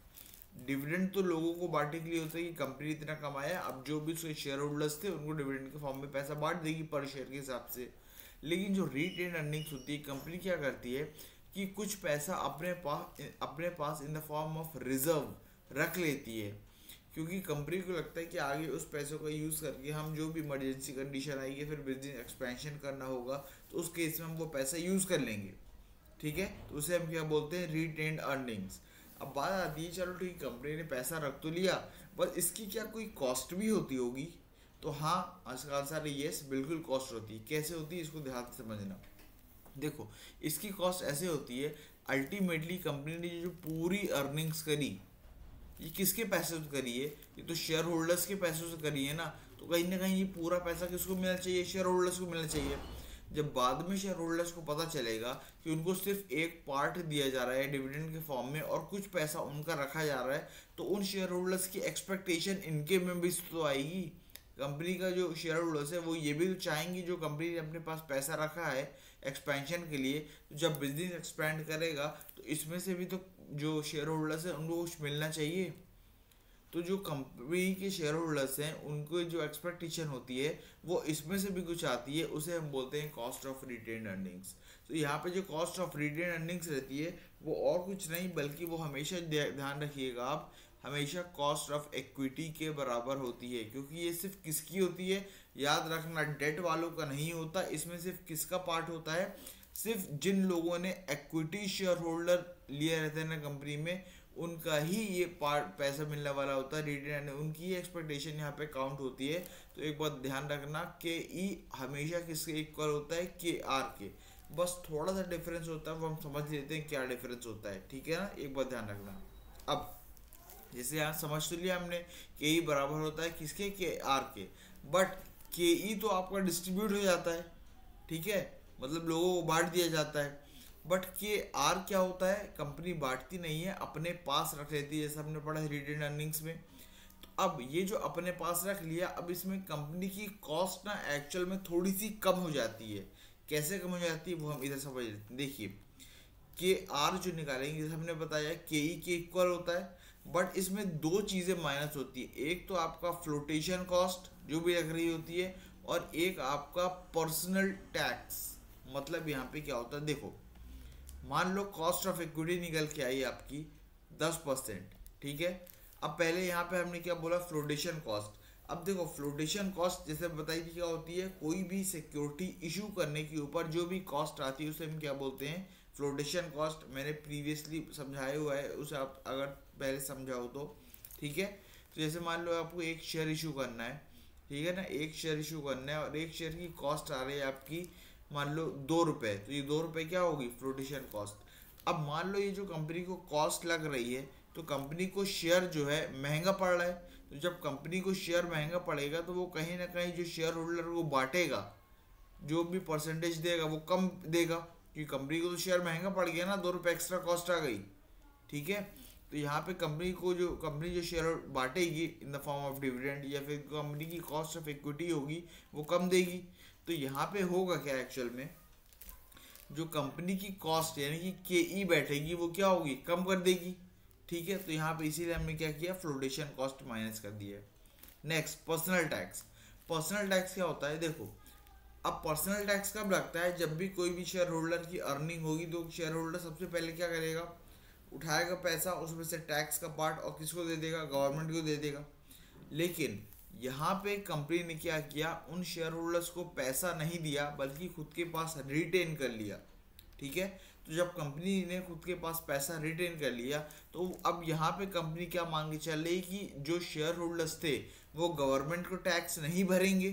डिविडेंड तो लोगों को बांटने के लिए होता है कि कंपनी इतना कमाया, अब जो भी उसके शेयर होल्डर्स थे उनको डिविडेंड के फॉर्म में पैसा बांट देगी पर शेयर के हिसाब से। लेकिन जो रिटेन्ड अर्निंग्स होती है, कंपनी क्या करती है कि कुछ पैसा अपने पास in the form of reserve रख लेती है, क्योंकि कंपनी को लगता है कि आगे उस पैसों का यूज़ करके हम जो भी इमरजेंसी कंडीशन आएगी, फिर बिजनेस एक्सपेंशन करना होगा, तो उस केस में हम वो पैसा यूज़ कर लेंगे, ठीक है। तो उसे हम क्या बोलते हैं, रिटेन्ड अर्निंग्स। अब बात आती है, चलो ठीक, कंपनी ने पैसा रख तो लिया, बस इसकी क्या कोई कॉस्ट भी होती होगी? तो हाँ, इसका आंसर है यस, बिल्कुल कॉस्ट होती है। कैसे होती है इसको ध्यान से समझना। देखो, इसकी कॉस्ट ऐसे होती है, अल्टीमेटली कंपनी ने जो पूरी अर्निंग्स करी, ये किसके पैसे से करी है? ये तो शेयर होल्डर्स के पैसों से करी है ना। तो कहीं ना कहीं ये पूरा पैसा किसको मिलना चाहिए? शेयर होल्डर्स को मिलना चाहिए। जब बाद में शेयर होल्डर्स को पता चलेगा कि उनको सिर्फ एक पार्ट दिया जा रहा है डिविडेंड के फॉर्म में और कुछ पैसा उनका रखा जा रहा है, तो उन शेयर होल्डर्स की एक्सपेक्टेशन इनके में भी तो आएगी। कंपनी का जो शेयर होल्डर्स है वो ये भी तो चाहेंगे, जो कंपनी ने अपने पास पैसा रखा है एक्सपेंशन के लिए, तो जब बिजनेस एक्सपेंड करेगा तो इसमें से भी तो जो शेयर होल्डर्स है उनको कुछ मिलना चाहिए। तो जो कंपनी के शेयर होल्डर्स हैं उनको जो एक्सपेक्टेशन होती है वो इसमें से भी कुछ आती है, उसे हम बोलते हैं कॉस्ट ऑफ रिटेन्ड अर्निंग्स। तो यहाँ पे जो कॉस्ट ऑफ रिटेन्ड अर्निंग्स रहती है वो और कुछ नहीं, बल्कि वो हमेशा ध्यान रखिएगा आप, हमेशा कॉस्ट ऑफ इक्विटी के बराबर होती है। क्योंकि ये सिर्फ किसकी होती है, याद रखना, डेट वालों का नहीं होता। इसमें सिर्फ किसका पार्ट होता है, सिर्फ जिन लोगों ने इक्विटी शेयर होल्डर लिए रहते हैं ना कंपनी में, उनका ही ये पार्ट पैसा मिलने वाला होता है। रिटेन्ड, उनकी ही एक्सपेक्टेशन यहाँ पे काउंट होती है। तो एक बात ध्यान रखना, के ई हमेशा किसके इक्वल होता है, के आर के। बस थोड़ा सा डिफरेंस होता है, वो हम समझ लेते हैं क्या डिफरेंस होता है, ठीक है ना। एक बात ध्यान रखना। अब जैसे यहाँ समझ तो लिया हमने, के ई बराबर होता है किसके, के आर के, बट के ई तो आपका डिस्ट्रीब्यूट हो जाता है, ठीक है, मतलब लोगों को बांट दिया जाता है। बट के आर क्या होता है, कंपनी बांटती नहीं है, अपने पास रख लेती है, जैसे हमने पढ़ा रिटेन्ड अर्निंग्स में। तो अब ये जो अपने पास रख लिया, अब इसमें कंपनी की कॉस्ट ना एक्चुअल में थोड़ी सी कम हो जाती है। कैसे कम हो जाती है वो हम इधर समझ लेते हैं। देखिए के आर जो निकालेंगे, जैसे हमने बताया के ई के इक्वल होता है, बट इसमें दो चीज़ें माइनस होती है। एक तो आपका फ्लोटेशन कॉस्ट जो भी लग रही होती है, और एक आपका पर्सनल टैक्स। मतलब यहाँ पे क्या होता है, देखो मान लो कॉस्ट ऑफ इक्विटी निकल के आई आपकी 10%, ठीक है। अब पहले यहाँ पे हमने क्या बोला, फ्लोटेशन कॉस्ट। अब देखो फ्लोटेशन कॉस्ट जैसे बताई थी क्या होती है, कोई भी सिक्योरिटी इशू करने के ऊपर जो भी कॉस्ट आती है उसे हम क्या बोलते हैं, फ्लोटेशन कॉस्ट। मैंने प्रीवियसली समझाया हुआ है, उसे आप अगर पहले समझाओ तो ठीक है। तो जैसे मान लो आपको एक शेयर इशू करना है, ठीक है ना, एक शेयर इशू करना है और एक शेयर की कॉस्ट आ रही है आपकी मान लो 2 रुपये, तो ये 2 रुपये क्या होगी, फ्लोटेशन कॉस्ट। अब मान लो ये जो कंपनी को कॉस्ट लग रही है, तो कंपनी को शेयर जो है महंगा पड़ रहा है। तो जब कंपनी को शेयर महंगा पड़ेगा तो वो कहीं ना कहीं जो शेयर होल्डर को बांटेगा, जो भी परसेंटेज देगा वो कम देगा, क्योंकि कंपनी को तो शेयर महंगा पड़ गया ना, 2 रुपये एक्स्ट्रा कॉस्ट आ गई, ठीक है। तो यहाँ पे कंपनी जो शेयर बांटेगी in the form of dividend, या फिर कंपनी की कॉस्ट ऑफ इक्विटी होगी वो कम देगी। तो यहाँ पे होगा क्या एक्चुअल में, जो कंपनी की कॉस्ट यानी कि के ई बैठेगी वो क्या होगी, कम कर देगी, ठीक है। तो यहाँ पे इसीलिए हमने क्या किया, फ्लोटेशन कॉस्ट माइनस कर दिया है। Next personal tax. Personal tax क्या होता है, देखो अब पर्सनल टैक्स कब लगता है, जब भी कोई भी शेयर होल्डर की अर्निंग होगी तो शेयर होल्डर सबसे पहले क्या करेगा, उठाएगा पैसा, उसमें से टैक्स का पार्ट और किसको दे देगा, गवर्नमेंट को दे देगा। लेकिन यहाँ पे कंपनी ने क्या किया, उन शेयर होल्डर्स को पैसा नहीं दिया बल्कि खुद के पास रिटेन कर लिया, ठीक है। तो जब कंपनी ने खुद के पास पैसा रिटेन कर लिया, तो अब यहाँ पे कंपनी क्या मान के चल रही कि जो शेयर होल्डर्स थे वो गवर्नमेंट को टैक्स नहीं भरेंगे,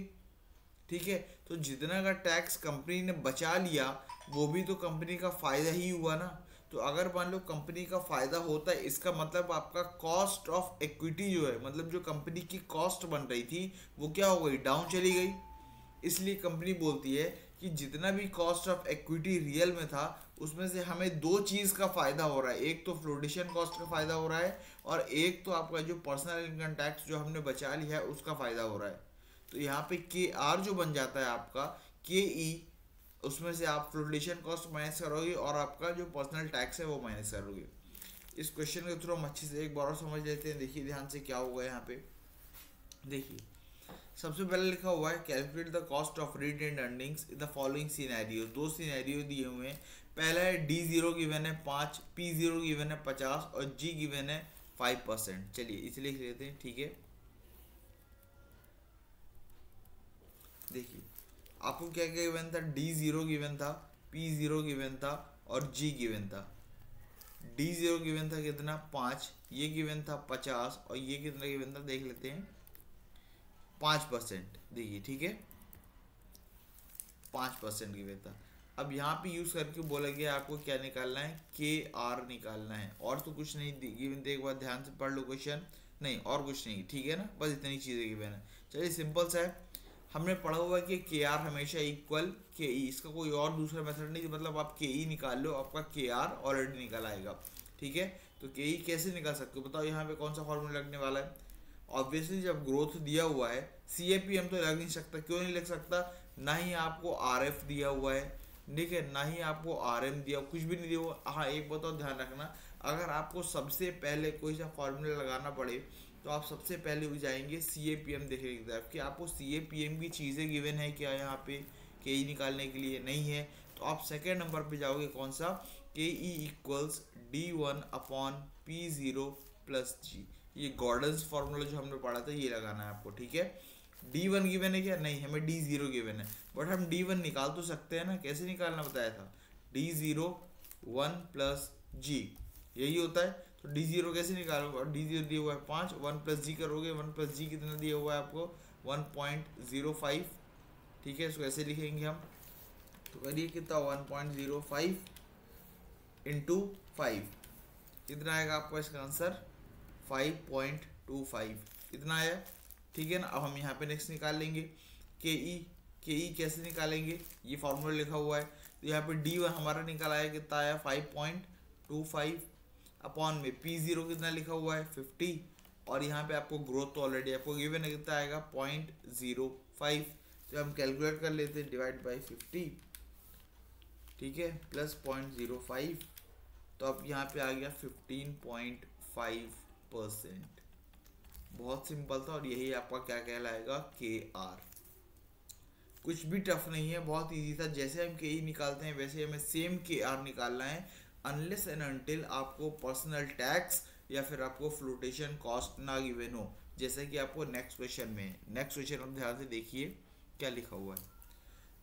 ठीक है। तो जितना का टैक्स कंपनी ने बचा लिया वो भी तो कंपनी का फायदा ही हुआ ना। तो अगर मान लो कंपनी का फायदा होता है, इसका मतलब आपका कॉस्ट ऑफ इक्विटी जो है, मतलब जो कंपनी की कॉस्ट बन रही थी वो क्या हो गई, डाउन चली गई। इसलिए कंपनी बोलती है कि जितना भी कॉस्ट ऑफ इक्विटी रियल में था उसमें से हमें दो चीज़ का फ़ायदा हो रहा है, एक तो फ्लोटेशन कॉस्ट का फ़ायदा हो रहा है और एक तो आपका जो पर्सनल इनकम टैक्स जो हमने बचा लिया है उसका फ़ायदा हो रहा है। तो यहाँ पे के आर जो बन जाता है आपका के ई, उसमें से आप फ्लोटेशन कॉस्ट माइनस करोगे और आपका जो पर्सनल टैक्स है वो माइनस करोगे। इस क्वेश्चन के थ्रू हम अच्छे से एक बार और समझ लेते हैं। देखिए ध्यान से क्या होगा यहाँ पे, देखिए सबसे पहले लिखा हुआ है calculate the cost of retained earnings in the following scenario. दो सिनेरियो दिए हुए हैं। पहला है D0 गिवन है 5, P0 गिवन है 50 और G गिवन है 5%। चलिए इसे लिख लेते हैं, ठीक है। देखिए आपको क्या क्या गिवन था, D0 गिवन था, P0 गिवन था और G गिवन था। D0 गिवन था कितना, 5, ये गिवन था 50 और ये कितना गिवन था देख लेते हैं, 5%। देखिए ठीक है, 5% गिवन था। अब यहाँ पे यूज़ करके बोला गया आपको क्या निकालना है, के आर निकालना है, और तो कुछ नहीं गिवन थे। एक बार ध्यान से पढ़ लो क्वेश्चन, नहीं और कुछ नहीं, ठीक है ना, बस इतनी चीज़ें गिवन है। चलिए सिंपल सा है, हमने पढ़ा हुआ कि के आर हमेशा इक्वल के ई, इसका कोई और दूसरा मेथड नहीं, मतलब आप के ई निकाल लो, आपका के आर ऑलरेडी निकल आएगा, ठीक है। तो के ई कैसे निकाल सकते हो बताओ, यहाँ पे कौन सा फॉर्मूला लगने वाला है। ऑब्वियसली जब ग्रोथ दिया हुआ है CAPM तो लग नहीं सकता, क्यों नहीं लग सकता, ना ही आपको RF दिया हुआ है, ठीक है, ना ही आपको RM दिया, कुछ भी नहीं दिया हुआ। हाँ एक बताओ ध्यान रखना, अगर आपको सबसे पहले कोई सा फॉर्मूला लगाना पड़े तो आप सबसे पहले हो जाएंगे CAPM देखने की तरफ कि आपको CAPM की चीज़ें गिवन है क्या, यहाँ पे के ई निकालने के लिए नहीं है, तो आप सेकेंड नंबर पे जाओगे कौन सा, के ई इक्वल्स D1/P0 + G। ये गॉर्डन्स फार्मूला जो हमने पढ़ा था ये लगाना है आपको, ठीक है। D1 गिवन है क्या, नहीं, हमें D0 गिवन है, बट हम D1 निकाल तो सकते हैं ना। कैसे निकालना बताया था, D0 1 + G, यही होता है। तो D0 कैसे निकालोगे, D0 दिया हुआ है 5, 1 + G करोगे, 1 + G कितना दिया हुआ है आपको 1.05, ठीक है। इसको ऐसे लिखेंगे हम, तो करिए कितना 1.05 × 5 कितना आएगा आपका इसका आंसर 5.25 इतना आया, ठीक है ना। अब हम यहाँ पे नेक्स्ट निकाल लेंगे के ई कैसे निकालेंगे, ये फॉर्मूला लिखा हुआ है। तो यहाँ पे D1 हमारा निकाला है कितना आया 5.25 अपॉन में P0 कितना लिखा हुआ है 50 और यहाँ पे आपको ग्रोथ तो ऑलरेडी आपको गिवन है, कितना आएगा 0.05। तो हम कैलकुलेट कर लेते हैं, डिवाइड बाई 50, ठीक है, प्लस 0.05, तो अब यहाँ पे आ गया 15.5%। बहुत सिंपल था और यही आपका क्या कहलाएगा, KR। कुछ भी टफ नहीं है, बहुत इजी था। जैसे हम KE निकालते हैं वैसे हमें सेम KR निकालना है, अनलेस एंड अनटिल आपको पर्सनल टैक्स या फिर आपको फ्लोटेशन कॉस्ट ना गिवन हो, जैसे कि आपको नेक्स्ट क्वेश्चन में। नेक्स्ट क्वेश्चन आप ध्यान से देखिए क्या लिखा हुआ है।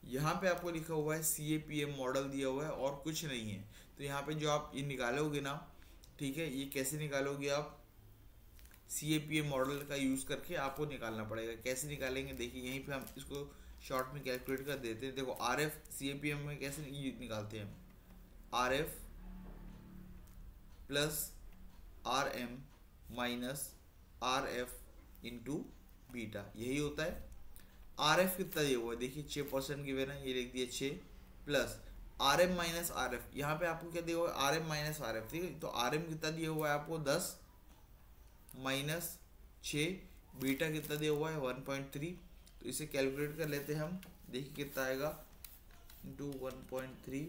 यहाँ पे आपको लिखा हुआ है CAPM मॉडल दिया हुआ है और कुछ नहीं है। तो यहाँ पे जो आप ये निकालोगे ना, ठीक है, ये कैसे निकालोगे आप, CAPM मॉडल का यूज़ करके आपको निकालना पड़ेगा। कैसे निकालेंगे देखिए, यहीं पे हम इसको शॉर्ट में कैलकुलेट कर देते हैं। देखो RF CAPM में कैसे निकालते हैं, RF plus RM minus RF into beta, यही होता है। RF कितना दिया हुआ है देखिए 6% गिवन है, ये लिख दिए 6, प्लस RM माइनस RF, यहाँ पे आपको क्या दिया हुआ है, RM माइनस RF, ठीक है। तो RM कितना दिया हुआ है आपको 10 माइनस 6, बीटा कितना दिया हुआ है 1.3। तो इसे कैलकुलेट कर लेते हैं हम, देखिए कितना आएगा, इंटू 1.3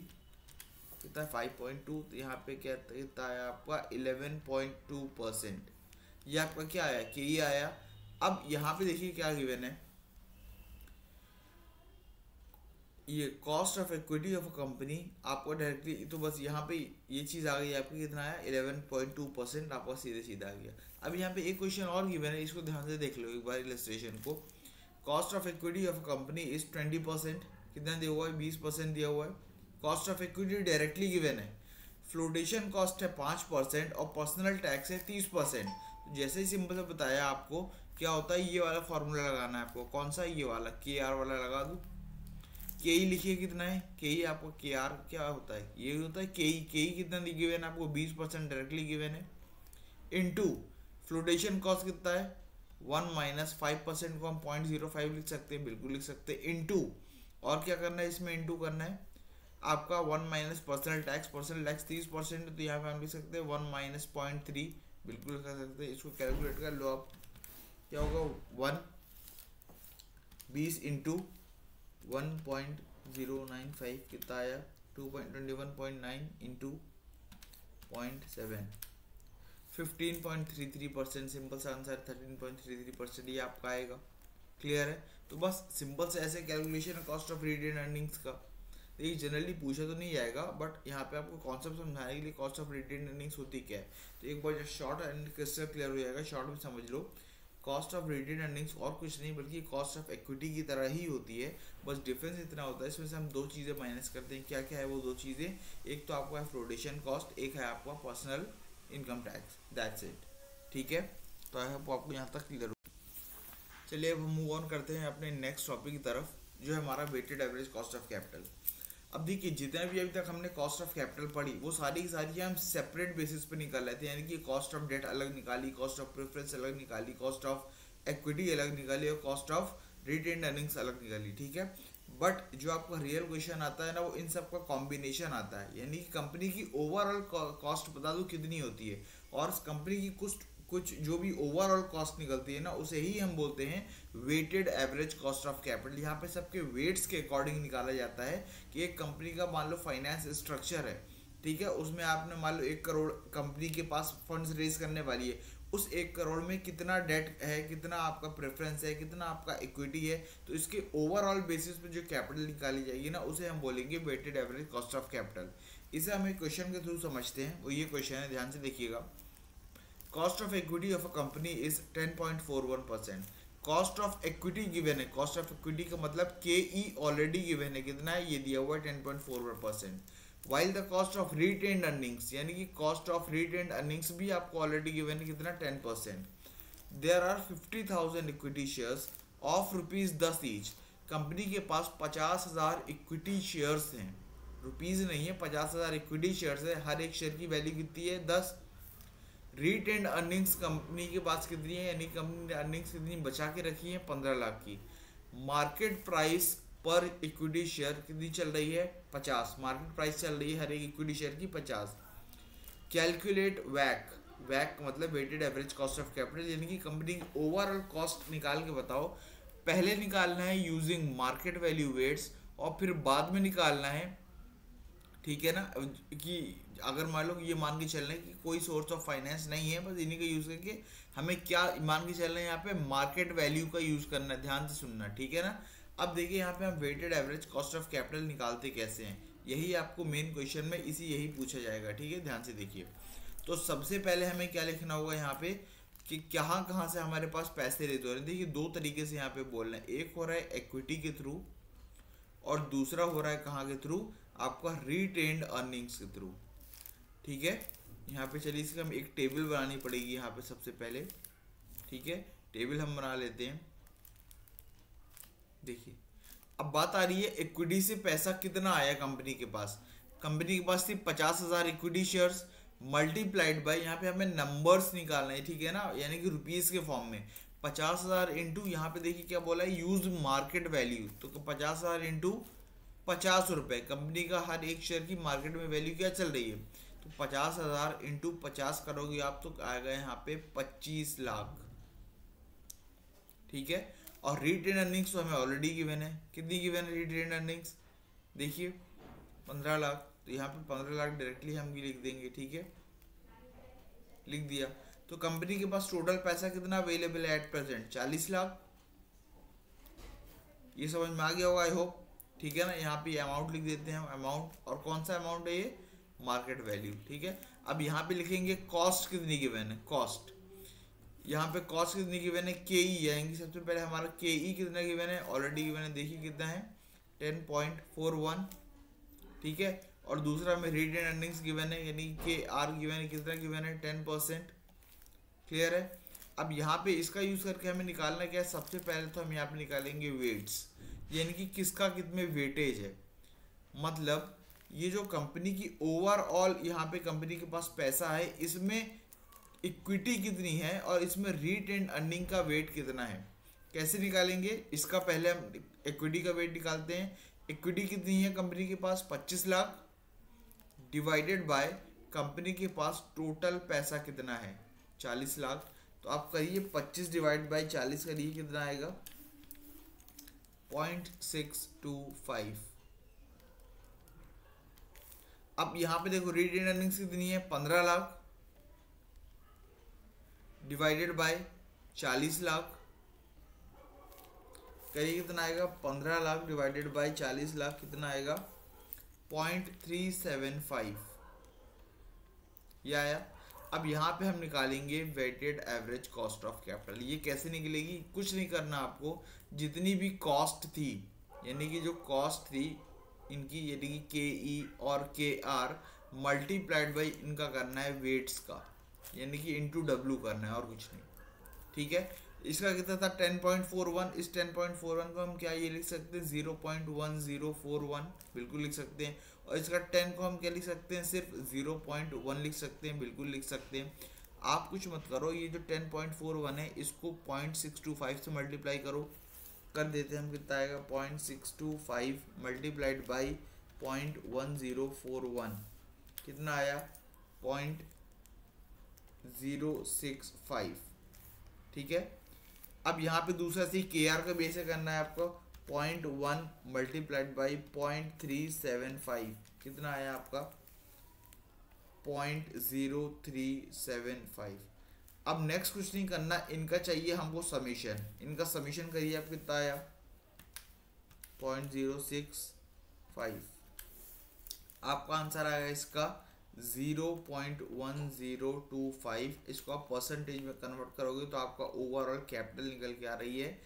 कितना 5.2। तो यहाँ पे क्या कितना आया आपका 11.2%। ये आपका क्या आया, KE आया। अब यहाँ पे देखिए क्या गिवन है, ये cost of equity of a company आपको डायरेक्टली, तो बस यहाँ पे ये चीज़ आ गई आपकी, कितना आया 11.2%, आपका सीधे सीधा आ गया। अब यहाँ पे एक क्वेश्चन और गिवन है, इसको ध्यान से देख लो एक बार इलस्ट्रेशन को। Cost of equity of a company is 20%, कितना दिया हुआ है 20% दिया हुआ है। Cost of equity directly given है, फ्लोटेशन कॉस्ट है 5% और पर्सनल टैक्स है 30%। जैसे ही सिंपल से बताया आपको क्या होता है, ये वाला फॉर्मूला लगाना है आपको। कौन सा, ये वाला KR वाला लगा दूँ। KE लिखिए कितना है, KE आपको KR क्या होता है, ये होता है KE कितना गिवन है आपको 20% डायरेक्टली गिवन है, इनटू फ्लोटेशन कॉस्ट कितना है 1 माइनस 5% को हम 0.05 लिख सकते हैं, बिल्कुल लिख सकते हैं, इनटू और क्या करना है इसमें, इनटू करना है आपका 1 माइनस पर्सनल टैक्स 30%। तो यहाँ पे हम लिख सकते हैं 1 माइनस 0.3, बिल्कुल लिख सकते हैं। इसको कैलकुलेट कर लो आप, क्या होगा 20 इंटू 1.095 कितना आया 2.21.9 इंटू 0.7, 15.33%। सिंपल सा आंसर 13.33% ये आपका आएगा। क्लियर है। तो बस सिंपल से ऐसे कैलकुलेशन है कॉस्ट ऑफ रिटेन अर्निंग्स का। ये जनरली पूछा तो नहीं जाएगा, बट यहाँ पे आपको कॉन्सेप्ट समझाने के लिए कॉस्ट ऑफ रिटेन अर्निंग्स होती क्या है, तो एक बार जब शॉर्ट एंड क्रिस्टल क्लियर हो जाएगा, शॉर्ट में समझ लो। कॉस्ट ऑफ रिटेन अर्निंग्स और कुछ नहीं बल्कि कॉस्ट ऑफ इक्विटी की तरह ही होती है, बस डिफरेंस इतना होता है इसमें से हम दो चीज़ें माइनस करते हैं। क्या क्या है वो दो चीज़ें, एक तो आपका है फ्लोटेशन कॉस्ट, एक है आपका personal income tax, that's it. ठीक है, तो आई होप आपको यहाँ तक क्लियर हो। चलिए अब हम मूव ऑन करते हैं अपने नेक्स्ट टॉपिक की तरफ, जो है हमारा weighted average cost of capital. अब देखिए जितने भी अभी तक हमने कॉस्ट ऑफ कैपिटल पढ़ी वो सारी की सारी हम सेपरेट बेसिस पे निकाल रहे थे, यानी कि कॉस्ट ऑफ डेट अलग निकाली, कॉस्ट ऑफ प्रेफरेंस अलग निकाली, कॉस्ट ऑफ इक्विटी अलग निकाली और कॉस्ट ऑफ रिटेन्ड अर्निंग्स अलग निकाली। ठीक है, बट जो आपका रियल क्वेश्चन आता है ना वो इन सब का कॉम्बिनेशन आता है, यानी कि कंपनी की ओवरऑल कॉस्ट बता दो कितनी होती है, और कंपनी की कुछ जो भी ओवरऑल कॉस्ट निकलती है ना उसे ही हम बोलते हैं weighted average cost of capital. यहाँ पे सबके वेट्स के अकॉर्डिंग निकाला जाता है कि एक कंपनी का मान लो फाइनेंस स्ट्रक्चर है, ठीक है, उसमें आपने मान लो 1 करोड़ कंपनी के पास फंड्स रेज करने वाली है, उस 1 करोड़ में कितना डेट है, कितना आपका प्रेफरेंस है, कितना आपका इक्विटी है, तो इसके ओवरऑल बेसिस पे जो कैपिटल निकाली जाएगी ना उसे हम बोलेंगे weighted average cost of capital. इसे हम एक क्वेश्चन के थ्रू समझते हैं, वो ये क्वेश्चन है, ध्यान से देखिएगा। Cost of equity of a company is 10.41%। Cost of equity given है, कॉस्ट ऑफ इक्विटी का मतलब KE ऑलरेडी गिवन है, कितना है ये दिया हुआ है 10.41%। While the cost of retained earnings, यानी कि कॉस्ट ऑफ रिटेन्ड अर्निंग्स भी आपको ऑलरेडी गिवन है, कितना 10%। There are 50,000 equity shares of ₹10 each. Company के पास 50,000 इक्विटी शेयर्स हैं, रुपीज़ नहीं है, 50,000 इक्विटी शेयर्स है, हर एक शेयर की वैल्यू कितनी है 10। रिटेन्ड अर्निंग्स कंपनी के पास कितनी है, यानी कंपनी ने अर्निंग्स कितनी बचा के रखी है 15 लाख की। मार्केट प्राइस पर इक्विटी शेयर कितनी चल रही है 50, मार्केट प्राइस चल रही है हर एक इक्विटी शेयर की 50। कैलकुलेट वैक, वैक मतलब weighted average cost of capital, यानी कि कंपनी की ओवरऑल कॉस्ट निकाल के बताओ। पहले निकालना है यूजिंग मार्केट वैल्यू वेट्स और फिर बाद में निकालना है, ठीक है ना, कि अगर मान लो ये मान के चल रहे हैं कि कोई सोर्स ऑफ फाइनेंस नहीं है, बस इन्हीं का यूज़ करके हमें क्या मान के चल रहे हैं, यहाँ पे मार्केट वैल्यू का यूज़ करना है, ध्यान से सुनना, ठीक है ना। अब देखिए यहाँ पे हम weighted average cost of capital निकालते कैसे हैं, यही आपको मेन क्वेश्चन में यही पूछा जाएगा, ठीक है, ध्यान से देखिए। तो सबसे पहले हमें क्या लिखना होगा यहाँ पे कि कहाँ कहाँ से हमारे पास पैसे रेज हो रहे हैं। देखिए दो तरीके से यहाँ पे बोलना है, एक हो रहा है इक्विटी के थ्रू और दूसरा हो रहा है कहाँ के थ्रू, आपका रिटेन्ड अर्निंग्स के थ्रू, ठीक है। यहाँ पे चलिए इसकी हम एक टेबल बनानी पड़ेगी यहाँ पे सबसे पहले, ठीक है, टेबल हम बना लेते हैं। देखिए अब बात आ रही है इक्विटी से पैसा कितना आया कंपनी के पास। कंपनी के पास थी 50,000 इक्विटी शेयर्स मल्टीप्लाइड बाय, यहाँ पे हमें नंबर्स निकालना है, ठीक है ना, यानी कि रुपीस के फॉर्म में 50,000 इंटू, यहाँ पे देखिए क्या बोला है, यूज मार्केट वैल्यू, तो 50,000 इंटू 50 रुपये, कंपनी का हर एक शेयर की मार्केट में वैल्यू क्या चल रही है, तो 50,000 इंटू 50 करोगे आप तो आएगा यहाँ पे 25 लाख, ठीक है। और रिटेन अर्निंग्स तो हमें ऑलरेडी गिवन है, कितनी गिवन है रिटेन अर्निंग्स, देखिए 15 लाख, तो यहाँ पे 15 लाख डायरेक्टली हम भी लिख देंगे, ठीक है, लिख दिया। तो कंपनी के पास टोटल पैसा कितना अवेलेबल है एट प्रेजेंट, 40 लाख। ये समझ में आ गया होगा आई होप, ठीक है ना। यहाँ पे अमाउंट लिख देते हैं हम, अमाउंट, और कौन सा अमाउंट है ये, मार्केट वैल्यू, ठीक है। अब यहाँ पे लिखेंगे कॉस्ट कितनी गिवन है, कॉस्ट, यहाँ पे कॉस्ट कितनी गिवन है, के ई आएंगी सबसे पहले, हमारा के ई कितना गिवन है, ऑलरेडी गिवन है, देखिए कितना है 10.41, ठीक है। और दूसरा हमें रिटेन अर्निंग्स गिवन है, यानी के आर गिवन है, कितना गिवन है 10%, क्लियर है। अब यहाँ पे इसका यूज करके हमें निकालना क्या है, सबसे पहले तो हम यहाँ पे निकालेंगे वेट्स, यानी कि किसका कितने वेटेज है, मतलब ये जो कंपनी की ओवरऑल यहाँ पे कंपनी के पास पैसा है, इसमें इक्विटी कितनी है और इसमें रिटेन अर्निंग का वेट कितना है। कैसे निकालेंगे, इसका पहले हम इक्विटी का वेट निकालते हैं। इक्विटी कितनी है कंपनी के पास, 25 लाख डिवाइडेड बाय कंपनी के पास टोटल पैसा कितना है, 40 लाख। तो आप करिए 25 डिवाइड बाय 40 करिए, कितना आएगा 0.625। अब यहाँ पे देखो रिटेन अर्निंग्स कितनी है, 15 लाख डिवाइडेड बाय 40 लाख, करिए कितना आएगा, 15 लाख डिवाइडेड बाय 40 लाख कितना आएगा 0.375, ये आया। अब यहाँ पे हम निकालेंगे weighted average cost of capital. ये कैसे निकलेगी, कुछ नहीं करना आपको, जितनी भी कॉस्ट थी, यानी कि जो कॉस्ट थी इनकी, यानी कि के ई और के आर मल्टीप्लाइड बाई इनका करना है वेट्स का, यानी कि इंटू डब्ल्यू करना है और कुछ नहीं, ठीक है। इसका कितना था 10.41, इस 10.41 को हम क्या ये लिख सकते हैं 0.1041, बिल्कुल लिख सकते हैं। और इसका 10 को हम क्या लिख सकते हैं, सिर्फ 0.1 लिख सकते हैं, बिल्कुल लिख सकते हैं। आप कुछ मत करो, ये जो 10.41 है इसको 0.625 से मल्टीप्लाई करो, कर देते हैं हम, कितना आएगा 0.625 मल्टीप्लाइड बाई 0.1041, कितना आया 0.065, ठीक है। अब यहाँ पे दूसरा सी के आर का बेस करना है आपको, 0.1 मल्टीप्लाइड बाई 0.375, कितना आया आपका 0.0375। अब नेक्स्ट कुछ नहीं करना, इनका चाहिए हमको समीशन, इनका समीशन करिए आप, कितना आया 0.065, आपका आंसर आएगा इसका 0.1025। इसको आप परसेंटेज में कन्वर्ट करोगे तो आपका ओवरऑल कैपिटल निकल के आ रही है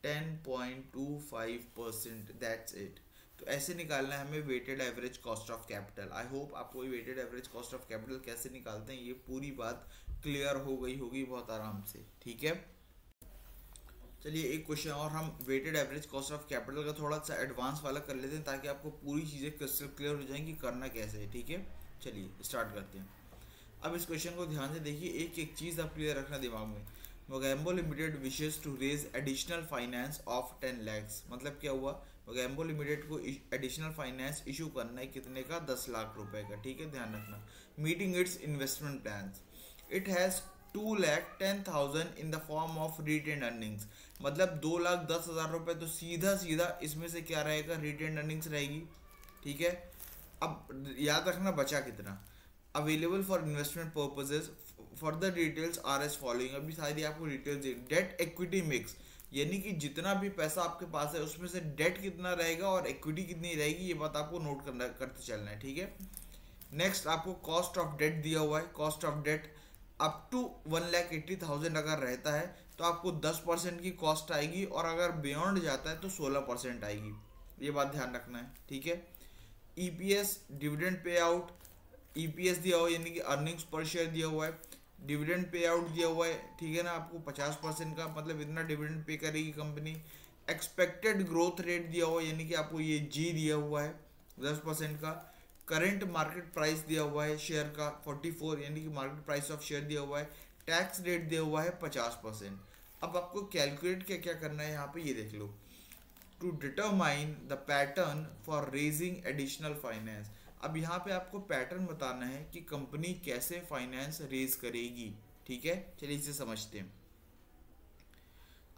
10.25%, दैट्स इट। तो ऐसे निकालना है हमें weighted average cost of capital. I hope आपको ये weighted average cost of capital कैसे निकालते हैं ये पूरी बात क्लियर हो गई होगी बहुत आराम से, ठीक है। चलिए एक क्वेश्चन और हम weighted average cost of capital का थोड़ा सा एडवांस वाला कर लेते हैं, ताकि आपको पूरी चीज़ें क्रिस्टल क्लियर हो जाएंगी करना कैसे है, ठीक है। चलिए स्टार्ट करते हैं। अब इस क्वेश्चन को ध्यान से देखिए, एक एक चीज़ आप क्लियर रखना दिमाग में। Mogambo limited wishes to raise additional finance of 10 lakhs, मतलब क्या हुआ, मोगैम्बो लिमिटेड को एडिशनल फाइनेंस इशू करना है, कितने का 10 लाख रुपए का, ठीक है, ध्यान रखना। Meeting its investment plans, it has 2,10,000 in the form of retained earnings, मतलब 2,10,000 रुपये तो सीधा सीधा इसमें से क्या रहेगा, रिटेन अर्निंग्स रहेगी। ठीक है, अब याद रखना बचा कितना। Available for investment purposes, further details R S following, अभी सारी आपको डिटेल्स। डेट इक्विटी मिक्स, यानी कि जितना भी पैसा आपके पास है उसमें से डेट कितना रहेगा और इक्विटी कितनी रहेगी, ये बात आपको नोट करते चलना है। ठीक है, नेक्स्ट आपको कॉस्ट ऑफ डेट दिया हुआ है। Cost of debt up to 1,80,000 अगर रहता है तो आपको 10% की कॉस्ट आएगी, और अगर बियॉन्ड जाता है तो 16% आएगी, ये बात ध्यान रखना है। ठीक है, EPS dividend pay out, EPS दिया हुआ है यानी कि अर्निंग्स पर शेयर दिया हुआ है, डिविडेंड पे आउट दिया हुआ है। ठीक है ना, आपको 50% का, मतलब इतना डिविडेंड पे करेगी कंपनी। एक्सपेक्टेड ग्रोथ रेट दिया हुआ है, यानी कि आपको ये जी दिया हुआ है 10% का। करंट मार्केट प्राइस दिया हुआ है शेयर का 44, यानी कि मार्केट प्राइस ऑफ शेयर दिया हुआ है। टैक्स रेट दिया हुआ है 50%। अब आपको कैलकुलेट क्या क्या करना है यहाँ पे, ये देख लो। To determine the pattern for raising additional finance, अब यहाँ पे आपको पैटर्न बताना है कि कंपनी कैसे फाइनेंस रेज करेगी। ठीक है, चलिए इसे समझते हैं।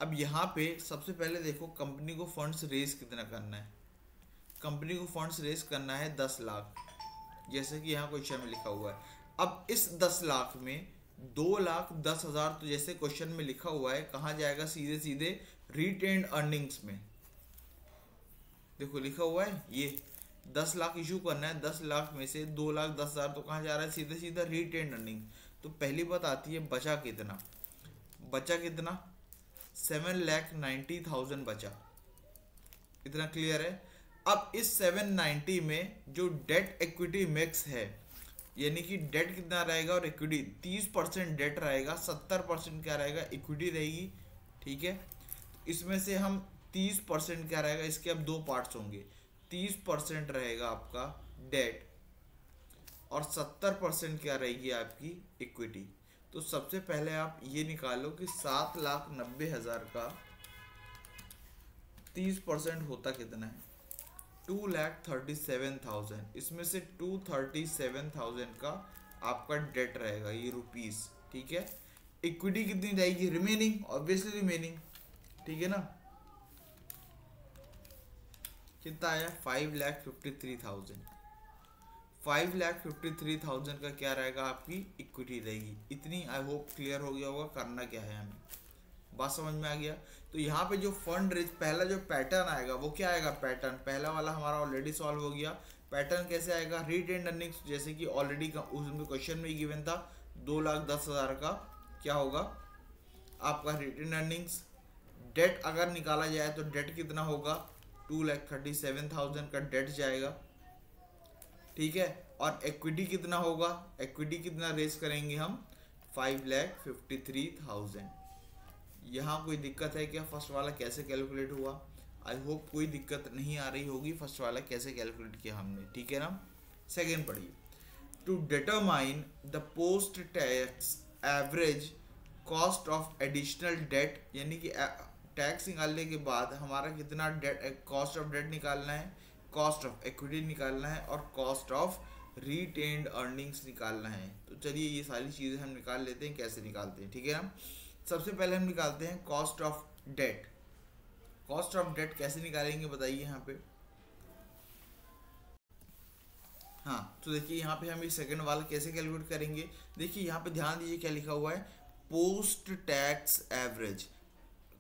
अब यहाँ पे सबसे पहले देखो कंपनी को फंड्स रेज कितना करना है। कंपनी को फंड्स रेज करना है 10 लाख, जैसे कि यहाँ क्वेश्चन में लिखा हुआ है। अब इस 10 लाख में 2,10,000 तो जैसे क्वेश्चन में लिखा हुआ है कहाँ जाएगा, सीधे सीधे रिटेन्ड अर्निंग्स में। देखो लिखा हुआ है ये 10 लाख इशू करना है, 10 लाख में से 2,10,000 तो कहाँ जा रहा है, सीधे सीधा रिटेन्ड अर्निंग। तो पहली बात आती है बचा कितना, बचा कितना 7,90,000 बचा, इतना क्लियर है। अब इस 790 में जो डेट इक्विटी मिक्स है, यानी कि डेट कितना रहेगा और इक्विटी 30% डेट रहेगा, 70% क्या रहेगा, इक्विटी रहेगी। ठीक है, इसमें से हम 30% क्या रहेगा, इसके अब दो पार्ट्स होंगे। 30% रहेगा आपका डेट और 70% क्या रहेगी आपकी इक्विटी। तो सबसे पहले आप ये निकालो कि 7,90,000 का 30% होता कितना है, 2,37,000। इसमें से 237,000 का आपका डेट रहेगा, ये रुपीस। ठीक है, इक्विटी कितनी जाएगी, रिमेनिंग, ऑब्वियसली रिमेनिंग। ठीक है ना, कितना आया 5,53,000। 5,53,000 का क्या रहेगा, आपकी इक्विटी रहेगी। इतनी आई होप क्लियर हो गया होगा करना क्या है हमें, बात समझ में आ गया। तो यहाँ पे जो फंड रेज पहला जो पैटर्न आएगा वो क्या आएगा, पैटर्न पहला वाला हमारा ऑलरेडी सॉल्व हो गया। पैटर्न कैसे आएगा, रिटेन्ड अर्निंग्स, जैसे कि ऑलरेडी उसमें क्वेश्चन में ही गिवन था 2,10,000 का क्या होगा आपका रिटेन्ड अर्निंग्स। डेट अगर निकाला जाए तो डेट कितना होगा, 2,37,000 का डेट जाएगा। ठीक है, और इक्विटी कितना होगा, इक्विटी कितना रेज करेंगे हम, 5,53,000। यहाँ कोई दिक्कत है क्या, फर्स्ट वाला कैसे कैलकुलेट हुआ, आई होप कोई दिक्कत नहीं आ रही होगी, फर्स्ट वाला कैसे कैलकुलेट किया हमने। ठीक है ना, सेकेंड पढ़िए। To determine the post tax average cost of additional debt, यानी कि टैक्स निकालने के बाद हमारा कितना डेट, कॉस्ट ऑफ डेट निकालना है, कॉस्ट ऑफ इक्विटी निकालना है और कॉस्ट ऑफ रिटेन्ड अर्निंग्स निकालना है। तो चलिए ये सारी चीज़ें हम निकाल लेते हैं, कैसे निकालते हैं। ठीक है ना, सबसे पहले हम निकालते हैं cost of debt. Cost of debt कैसे निकालेंगे बताइए यहाँ पे। हाँ, तो देखिए यहाँ पे हम ये सेकंड वाला कैसे कैलकुलेट करेंगे। देखिए यहाँ पे ध्यान दीजिए क्या लिखा हुआ है, पोस्ट टैक्स एवरेज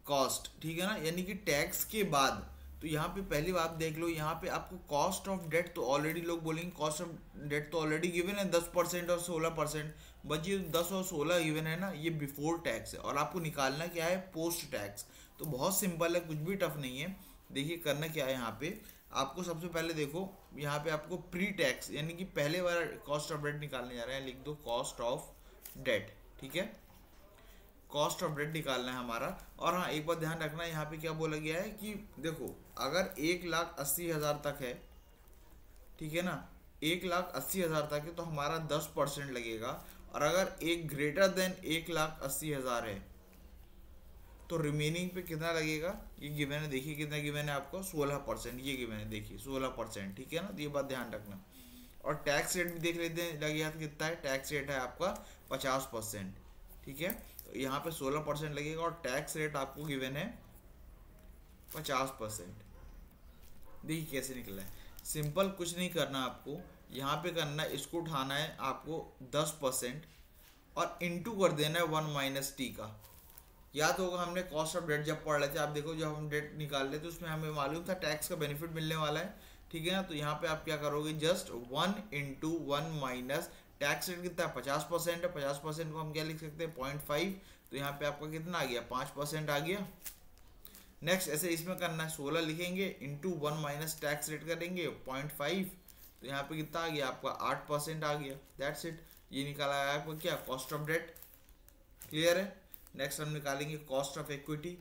कॉस्ट। ठीक है ना, यानी कि टैक्स के बाद। तो यहाँ पे पहली बात देख लो, यहाँ पे आपको कॉस्ट ऑफ डेट तो ऑलरेडी लोग बोलेंगे कॉस्ट ऑफ डेट तो ऑलरेडी गिवन है 10% और 16%, बट ये 10 और 16 गिवन है ना, ये बिफोर टैक्स है और आपको निकालना क्या है, पोस्ट टैक्स। तो बहुत सिंपल है, कुछ भी टफ नहीं है। देखिए करना क्या है, यहाँ पे आपको सबसे पहले देखो यहाँ पे आपको प्री टैक्स यानी कि पहले वाला कॉस्ट ऑफ डेट निकालने जा रहे हैं, लिख दो कॉस्ट ऑफ डेट। ठीक है, कॉस्ट ऑफ डेट निकालना है हमारा। और हाँ एक बात ध्यान रखना है, यहाँ पे क्या बोला गया है कि देखो अगर 1,80,000 तक है, ठीक है ना, 1,80,000 तक है तो हमारा 10% लगेगा। और अगर एक ग्रेटर देन 1,80,000 है तो रिमेनिंग पे कितना लगेगा, ये गिवन है। देखिए कितना गिवन है आपको, 16%, ये गिवन है देखिए 16%। ठीक है ना, तो ये बात ध्यान रखना। और टैक्स रेट भी देख लेते हैं लगेगा तो कितना है, टैक्स रेट है आपका 50%। ठीक है, तो यहाँ पे 16% लगेगा और टैक्स रेट आपको गिवन है 50%। देखिए कैसे निकला है, सिंपल कुछ नहीं करना आपको, यहाँ पे करना है, इसको उठाना है आपको 10% और इनटू कर देना है 1 माइनस टी का। याद होगा हमने कॉस्ट ऑफ डेट जब पढ़ रहे थे, आप देखो जब हम डेट निकाल रहे थे उसमें हमें मालूम था टैक्स का बेनिफिट मिलने वाला है। ठीक है ना, तो यहाँ पे आप क्या करोगे, just 1 into 1 minus tax rate कितना है 50% है, 50% को हम क्या लिख सकते हैं 0.5, तो यहाँ पे आपका कितना आ गया 5% आ गया। नेक्स्ट ऐसे इसमें करना है, 16 लिखेंगे इंटू 1 माइनस टैक्स रेट करेंगे 0.5, तो यहाँ पे कितना आ गया आपका 8% आ गया। दैट्स इट, ये निकाला है आपका क्या, कॉस्ट ऑफ डेट। क्लियर है। नेक्स्ट हम निकालेंगे cost of equity.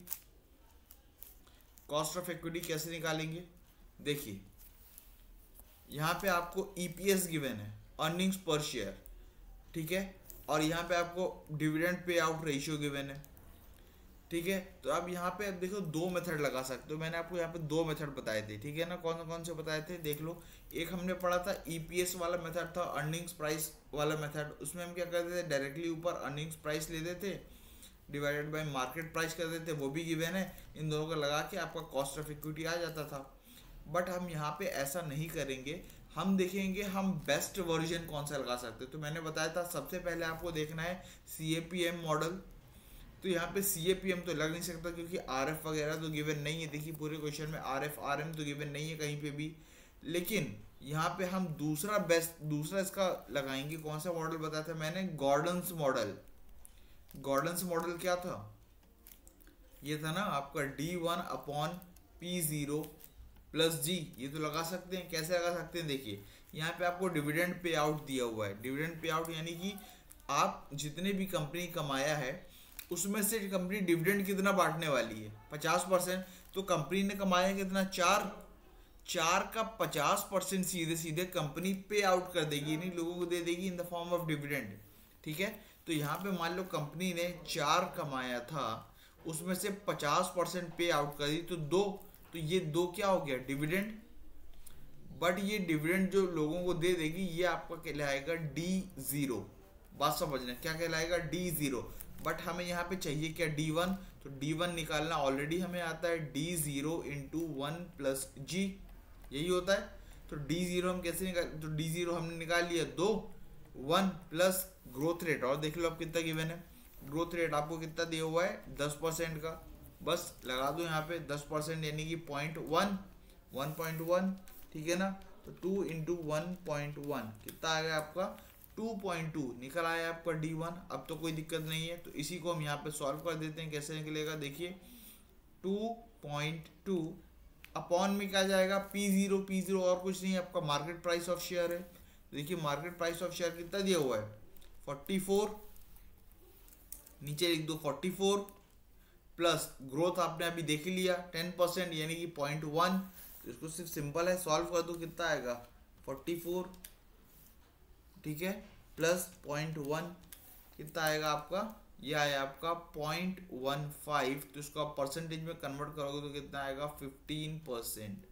Cost of equity कैसे निकालेंगे, देखिए यहाँ पे आपको ईपीएस गिवन है, अर्निंग्स पर शेयर। ठीक है, और यहाँ पे आपको dividend pay out ratio given है। ठीक है, तो अब यहाँ पे आप देखो दो मेथड लगा सकते हो, मैंने आपको यहाँ पे दो मेथड बताए थे। ठीक है ना, कौन कौन से बताए थे देख लो। एक हमने पढ़ा था ईपीएस वाला मेथड था, अर्निंग्स प्राइस वाला मेथड। उसमें हम क्या करते थे, डायरेक्टली ऊपर अर्निंग्स प्राइस लेते थे डिवाइडेड बाय मार्केट प्राइस कर देते, वो भी गिवन है, इन दोनों को लगा के आपका कॉस्ट ऑफ इक्विटी आ जाता था। बट हम यहाँ पे ऐसा नहीं करेंगे, हम देखेंगे हम बेस्ट वर्जन कौन सा लगा सकते हैं। तो मैंने बताया था सबसे पहले आपको देखना है CAPM मॉडल। तो यहाँ पे CAPM तो लग नहीं सकता क्योंकि RF वगैरह तो गिवन नहीं है। देखिए पूरे क्वेश्चन में RF RM तो गिवन नहीं है कहीं पे भी, लेकिन यहाँ पे हम दूसरा इसका लगाएंगे। कौन सा मॉडल बताया था मैंने, गॉर्डन्स मॉडल। गॉर्डन्स मॉडल क्या था, ये था ना आपका D1/P0 + G। ये तो लगा सकते हैं, कैसे लगा सकते हैं, देखिए यहाँ पे आपको डिविडेंड पे आउट दिया हुआ है। डिविडेंड पे आउट यानी कि आप जितने भी कंपनी कमाया है उसमें से कंपनी डिविडेंड कितना बांटने वाली है 50%। तो कंपनी ने कमाया कितना, 4 का 50% सीधे सीधे कंपनी पे आउट कर देगी, यानी लोगों को दे देगी इन द फॉर्म ऑफ डिविडेंड। ठीक है, तो यहाँ पे मान लो कंपनी ने 4 कमाया था, उसमें से 50% पे आउट कर दी, तो ये 2 क्या हो गया, डिविडेंड। बट ये डिविडेंड जो लोगों को दे देगी ये आपका कहलाएगा D0। बात समझना, क्या कहलाएगा, D0। बट हमें यहाँ पे चाहिए क्या, D1। तो D1 निकालना ऑलरेडी हमें आता है, D0 इंटू 1 + G, यही होता है। तो D0 हम कैसे निकाल, तो D0 हमने निकाल लिया 2, 1 प्लस ग्रोथ रेट, और देख लो अब कितना गिवन है, ग्रोथ रेट आपको कितना दिया हुआ है 10% का, बस लगा दो यहाँ पे 10% यानी कि 1.1 ठीक है ना। तो 2 इंटू 1.1 कितना आ गया आपका 2.2 निकल आया आपका D1। अब तो कोई दिक्कत नहीं है, तो इसी को हम यहाँ पे सॉल्व कर देते हैं। कैसे निकलेगा, देखिए 2.2 अपॉन में क्या जाएगा P0 और कुछ नहीं, आपका मार्केट प्राइस ऑफ शेयर है। देखिए मार्केट प्राइस ऑफ शेयर कितना दिया हुआ है 44, नीचे लिख दो 44 प्लस ग्रोथ आपने अभी देख लिया 10% यानी कि 0.1। इसको सिर्फ सिंपल है, सॉल्व कर दो कितना आएगा 44, ठीक है, प्लस 0.1 कितना आएगा आपका, ये आया आपका 0.15। तो इसको आप परसेंटेज में कन्वर्ट करोगे तो कितना आएगा 15%।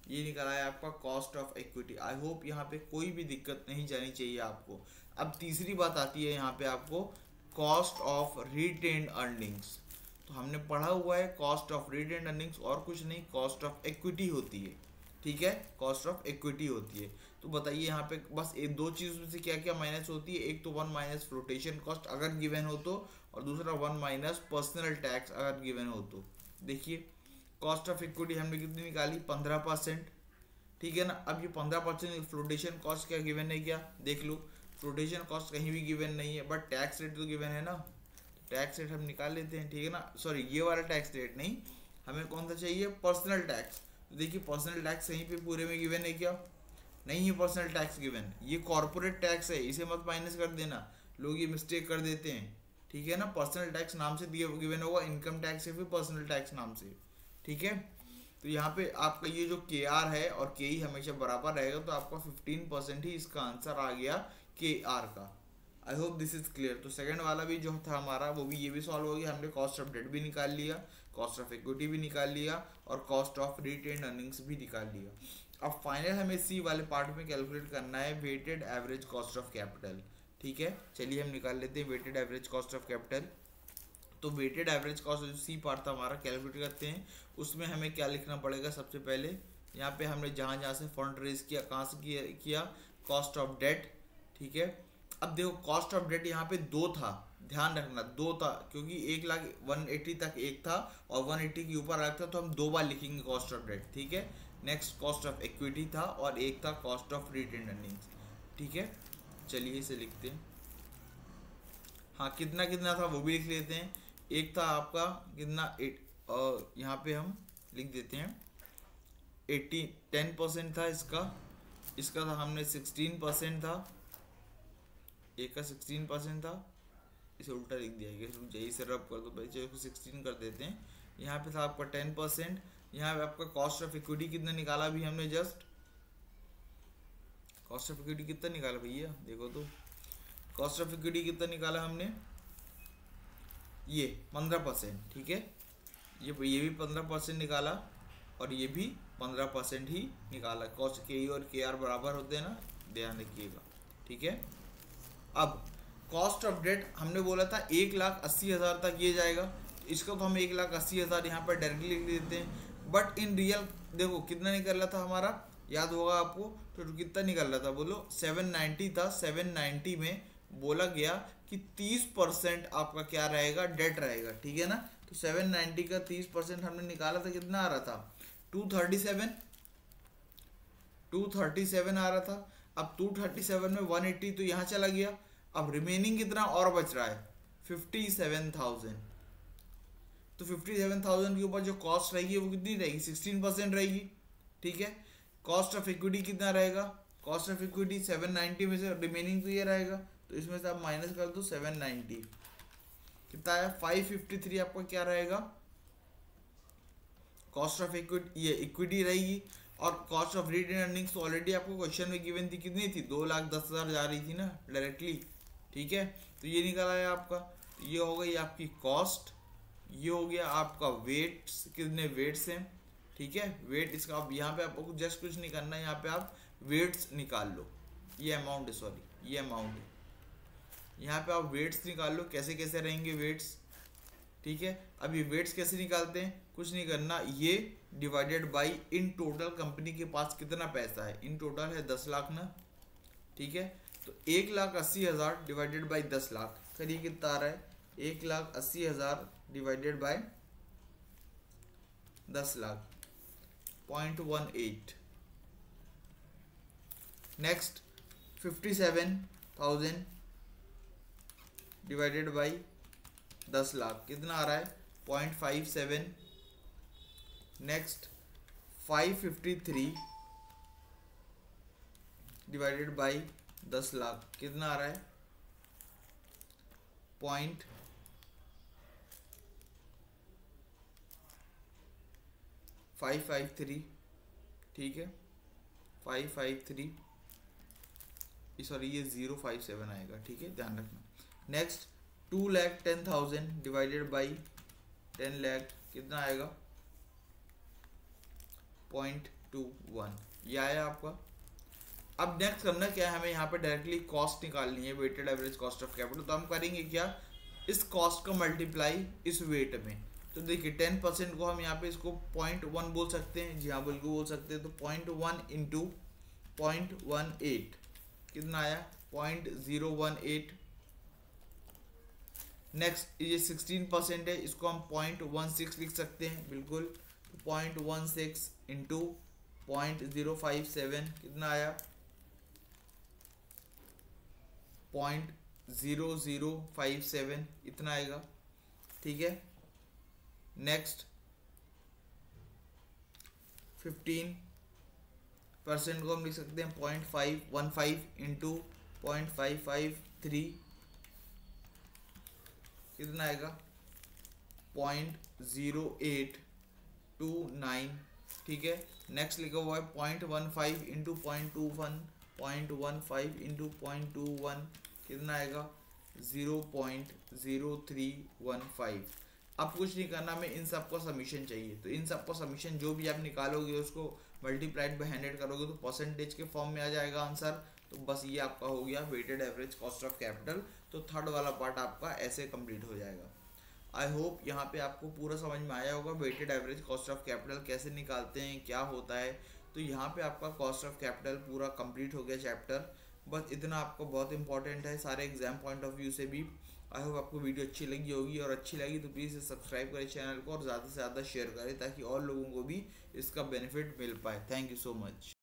ये निकला है आपका cost of equity. I hope यहाँ पे कोई भी दिक्कत नहीं जानी चाहिए आपको। अब तीसरी बात आती है यहाँ पे आपको कॉस्ट ऑफ रिटेन्ड अर्निंग्स। तो हमने पढ़ा हुआ है कॉस्ट ऑफ रिटेन्ड अर्निंग्स और कुछ नहीं, कॉस्ट ऑफ इक्विटी होती है। ठीक है, कॉस्ट ऑफ इक्विटी होती है। तो बताइए यहाँ पे बस एक दो चीज़ में से क्या क्या माइनस होती है, एक तो 1 माइनस फ्लोटेशन कॉस्ट अगर गिवन हो तो, और दूसरा 1 माइनस पर्सनल टैक्स अगर गिवन हो तो। देखिए कॉस्ट ऑफ इक्विटी हमने कितनी निकाली 15%, ठीक है ना। अब ये 15% फ्लोटेशन कॉस्ट क्या गिवन है, क्या देख लो, फ्लोटेशन कॉस्ट कहीं भी गिवन नहीं है, बट टैक्स रेट तो गिवन है ना, टैक्स रेट हम निकाल लेते हैं। ठीक है ना, सॉरी ये वाला टैक्स रेट नहीं, हमें कौन सा चाहिए पर्सनल टैक्स। तो देखिए पर्सनल टैक्स कहीं पे पूरे में गिवन है क्या, नहीं है पर्सनल टैक्स गिवन, ये कॉर्पोरेट टैक्स है, इसे मत माइनस कर देना, लोग ये मिस्टेक कर देते हैं। ठीक है ना, पर्सनल टैक्स नाम से दिया गिवन होगा, इनकम टैक्स या फिर पर्सनल टैक्स नाम से। ठीक है, तो यहाँ पे आपका ये जो KR है और KE हमेशा बराबर रहेगा, तो आपका 15% ही इसका आंसर आ गया KR का। I hope this is clear. तो सेकंड वाला भी जो था हमारा वो भी, ये भी सॉल्व हो गया। हमने कॉस्ट ऑफ डेट भी निकाल लिया, कॉस्ट ऑफ इक्विटी भी निकाल लिया और कॉस्ट ऑफ रिटेन्ड अर्निंग्स भी निकाल लिया। अब फाइनल हमें सी वाले पार्ट में कैलकुलेट करना है weighted average cost of capital. ठीक है, चलिए हम निकाल लेते हैं weighted average cost of capital. तो वेटेड एवरेज कॉस्ट जो सी पार्ट था हमारा कैलकुलेट करते हैं, उसमें हमें क्या लिखना पड़ेगा। सबसे पहले यहाँ पे हमने जहाँ जहाँ से फंड रेज किया, कहाँ से किया कॉस्ट ऑफ डेट। ठीक है, अब देखो कॉस्ट ऑफ डेट यहाँ पे 2 था, ध्यान रखना 2 था, क्योंकि 1,80,000 तक एक था और 180 के ऊपर अलग था, तो हम 2 बार लिखेंगे कॉस्ट ऑफ डेट। ठीक है, नेक्स्ट कॉस्ट ऑफ इक्विटी था और एक था कॉस्ट ऑफ रिटेन्ड अर्निंग्स। ठीक है, चलिए इसे लिखते हैं। हाँ, कितना कितना था वो भी लिख लेते हैं। एक था आपका कितना 8, यहाँ पे हम लिख देते हैं 10% था इसका, इसका था हमने 16% था, एक का 16% था, इसे उल्टा लिख दिया गया, रुक जाइए इसे रब कर दो भाई, चलो इसको 16 कर देते हैं। यहाँ पे था आपका 10%, यहाँ पे आपका कॉस्ट ऑफ इक्विटी कितना निकाला अभी हमने जस्ट, कॉस्ट ऑफ इक्विटी कितना निकाला भैया देखो तो, कॉस्ट ऑफ इक्विटी कितना निकाला हमने, ये 15%। ठीक है, ये भी 15% निकाला और ये भी 15% ही निकाला। कॉस्ट के और के आर बराबर होते हैं ना, ध्यान रखिएगा। ठीक है, अब कॉस्ट ऑफ डेट हमने बोला था 1,80,000 तक ये जाएगा, इसका तो हम 1,80,000 यहाँ पर डायरेक्टली लिख देते हैं। बट इन रियल देखो कितना निकल रहा था हमारा, याद होगा आपको, तो कितना निकल रहा था बोलो, 790 था। 790 में बोला गया कि 30% आपका क्या रहेगा, डेट रहेगा। ठीक है ना, तो 790 का 30% हमने निकाला था, कितना आ रहा था 237 आ रहा था। अब 237 में 180 तो यहाँ चला गया, अब रिमेनिंग कितना और बच रहा है 57,000। तो 57,000 के ऊपर जो कॉस्ट रहेगी वो कितनी रहेगी, 16% रहेगी। ठीक है, कॉस्ट ऑफ इक्विटी कितना रहेगा, कॉस्ट ऑफ इक्विटी 790 में से रिमेनिंग तो ये रहेगा, तो इसमें से आप माइनस कर दो 790, कितना है 553 आपका क्या रहेगा कॉस्ट ऑफ इक्विटी, ये इक्विटी रहेगी। और कॉस्ट ऑफ रिटेन अर्निंग्स तो ऑलरेडी आपको क्वेश्चन में गिवन थी, कितनी थी 2,10,000 जा रही थी ना डायरेक्टली। ठीक है, तो ये निकला है आपका, तो ये हो गई आपकी कॉस्ट, ये हो गया आपका वेट्स, कितने वेट्स हैं। ठीक है, वेट इसका आप यहाँ पे आपको जस्ट कुछ नहीं करना है, यहाँ पे आप वेट्स निकाल लो, ये अमाउंट है, सॉरी ये अमाउंट है, यहाँ पे आप वेट्स निकाल लो, कैसे कैसे रहेंगे वेट्स। ठीक है, अब ये वेट्स कैसे निकालते हैं, कुछ नहीं करना, ये divided by in total company के पास कितना पैसा है, इन टोटल है 10 लाख ना। ठीक है, तो 1,80,000 डिवाइडेड बाई 10 लाख, करिए कितना आ रहा है 1,80,000 divided by 10 lakh 0.18। Next 57,000 divided by 10 lakh कितना आ रहा है 0.57। नेक्स्ट 553 डिवाइडेड बाई 10 लाख कितना आ रहा है 0.553। ठीक है, 553, सॉरी ये 057 आएगा। ठीक है, ध्यान रखना। नेक्स्ट 2,10,000 डिवाइडेड बाई 10 लाख कितना आएगा 0.21, ये आया आपका। अब नेक्स्ट करना क्या है, हमें यहाँ पे डायरेक्टली कॉस्ट निकालनी है, weighted average cost of capital. तो हम करेंगे क्या, इस कॉस्ट का मल्टीप्लाई इस वेट में। तो देखिए 10% को हम यहाँ पे इसको 0.1 बोल सकते हैं, जी हाँ बिल्कुल बोल सकते हैं। तो 0.1 इंटू 0.18 कितना आया 0.018। नेक्स्ट ये 16% है, इसको हम 0.16 लिख सकते हैं बिल्कुल। तो 0.16 इंटू 0.057 कितना आया 0.0057 इतना आएगा। ठीक है, नेक्स्ट 15% को हम लिख सकते हैं 0.515 इंटू 0.553 कितना आएगा 0.0829। ठीक है, नेक्स्ट लिखा हुआ है 0.15 इंटू 0.21, 0.15 इंटू 0.21 कितना आएगा 0.0315। अब कुछ नहीं करना, हमें इन सब का समीशन चाहिए। तो इन सब का समीशन जो भी आप निकालोगे उसको मल्टीप्लाइड बाय 100 करोगे तो परसेंटेज के फॉर्म में आ जाएगा आंसर। तो बस ये आपका हो गया weighted average cost of capital. तो थर्ड वाला पार्ट आपका ऐसे कंप्लीट हो जाएगा। आई होप यहाँ पे आपको पूरा समझ में आया होगा weighted average cost of capital कैसे निकालते हैं, क्या होता है। तो यहाँ पे आपका कॉस्ट ऑफ कैपिटल पूरा कंप्लीट हो गया चैप्टर। बस इतना आपको बहुत इंपॉर्टेंट है सारे एग्जाम पॉइंट ऑफ व्यू से भी। आई होप आपको वीडियो अच्छी लगी होगी, और अच्छी लगी तो प्लीज़ सब्सक्राइब करें चैनल को और ज़्यादा से ज़्यादा शेयर करें ताकि और लोगों को भी इसका बेनिफिट मिल पाए। Thank you so much.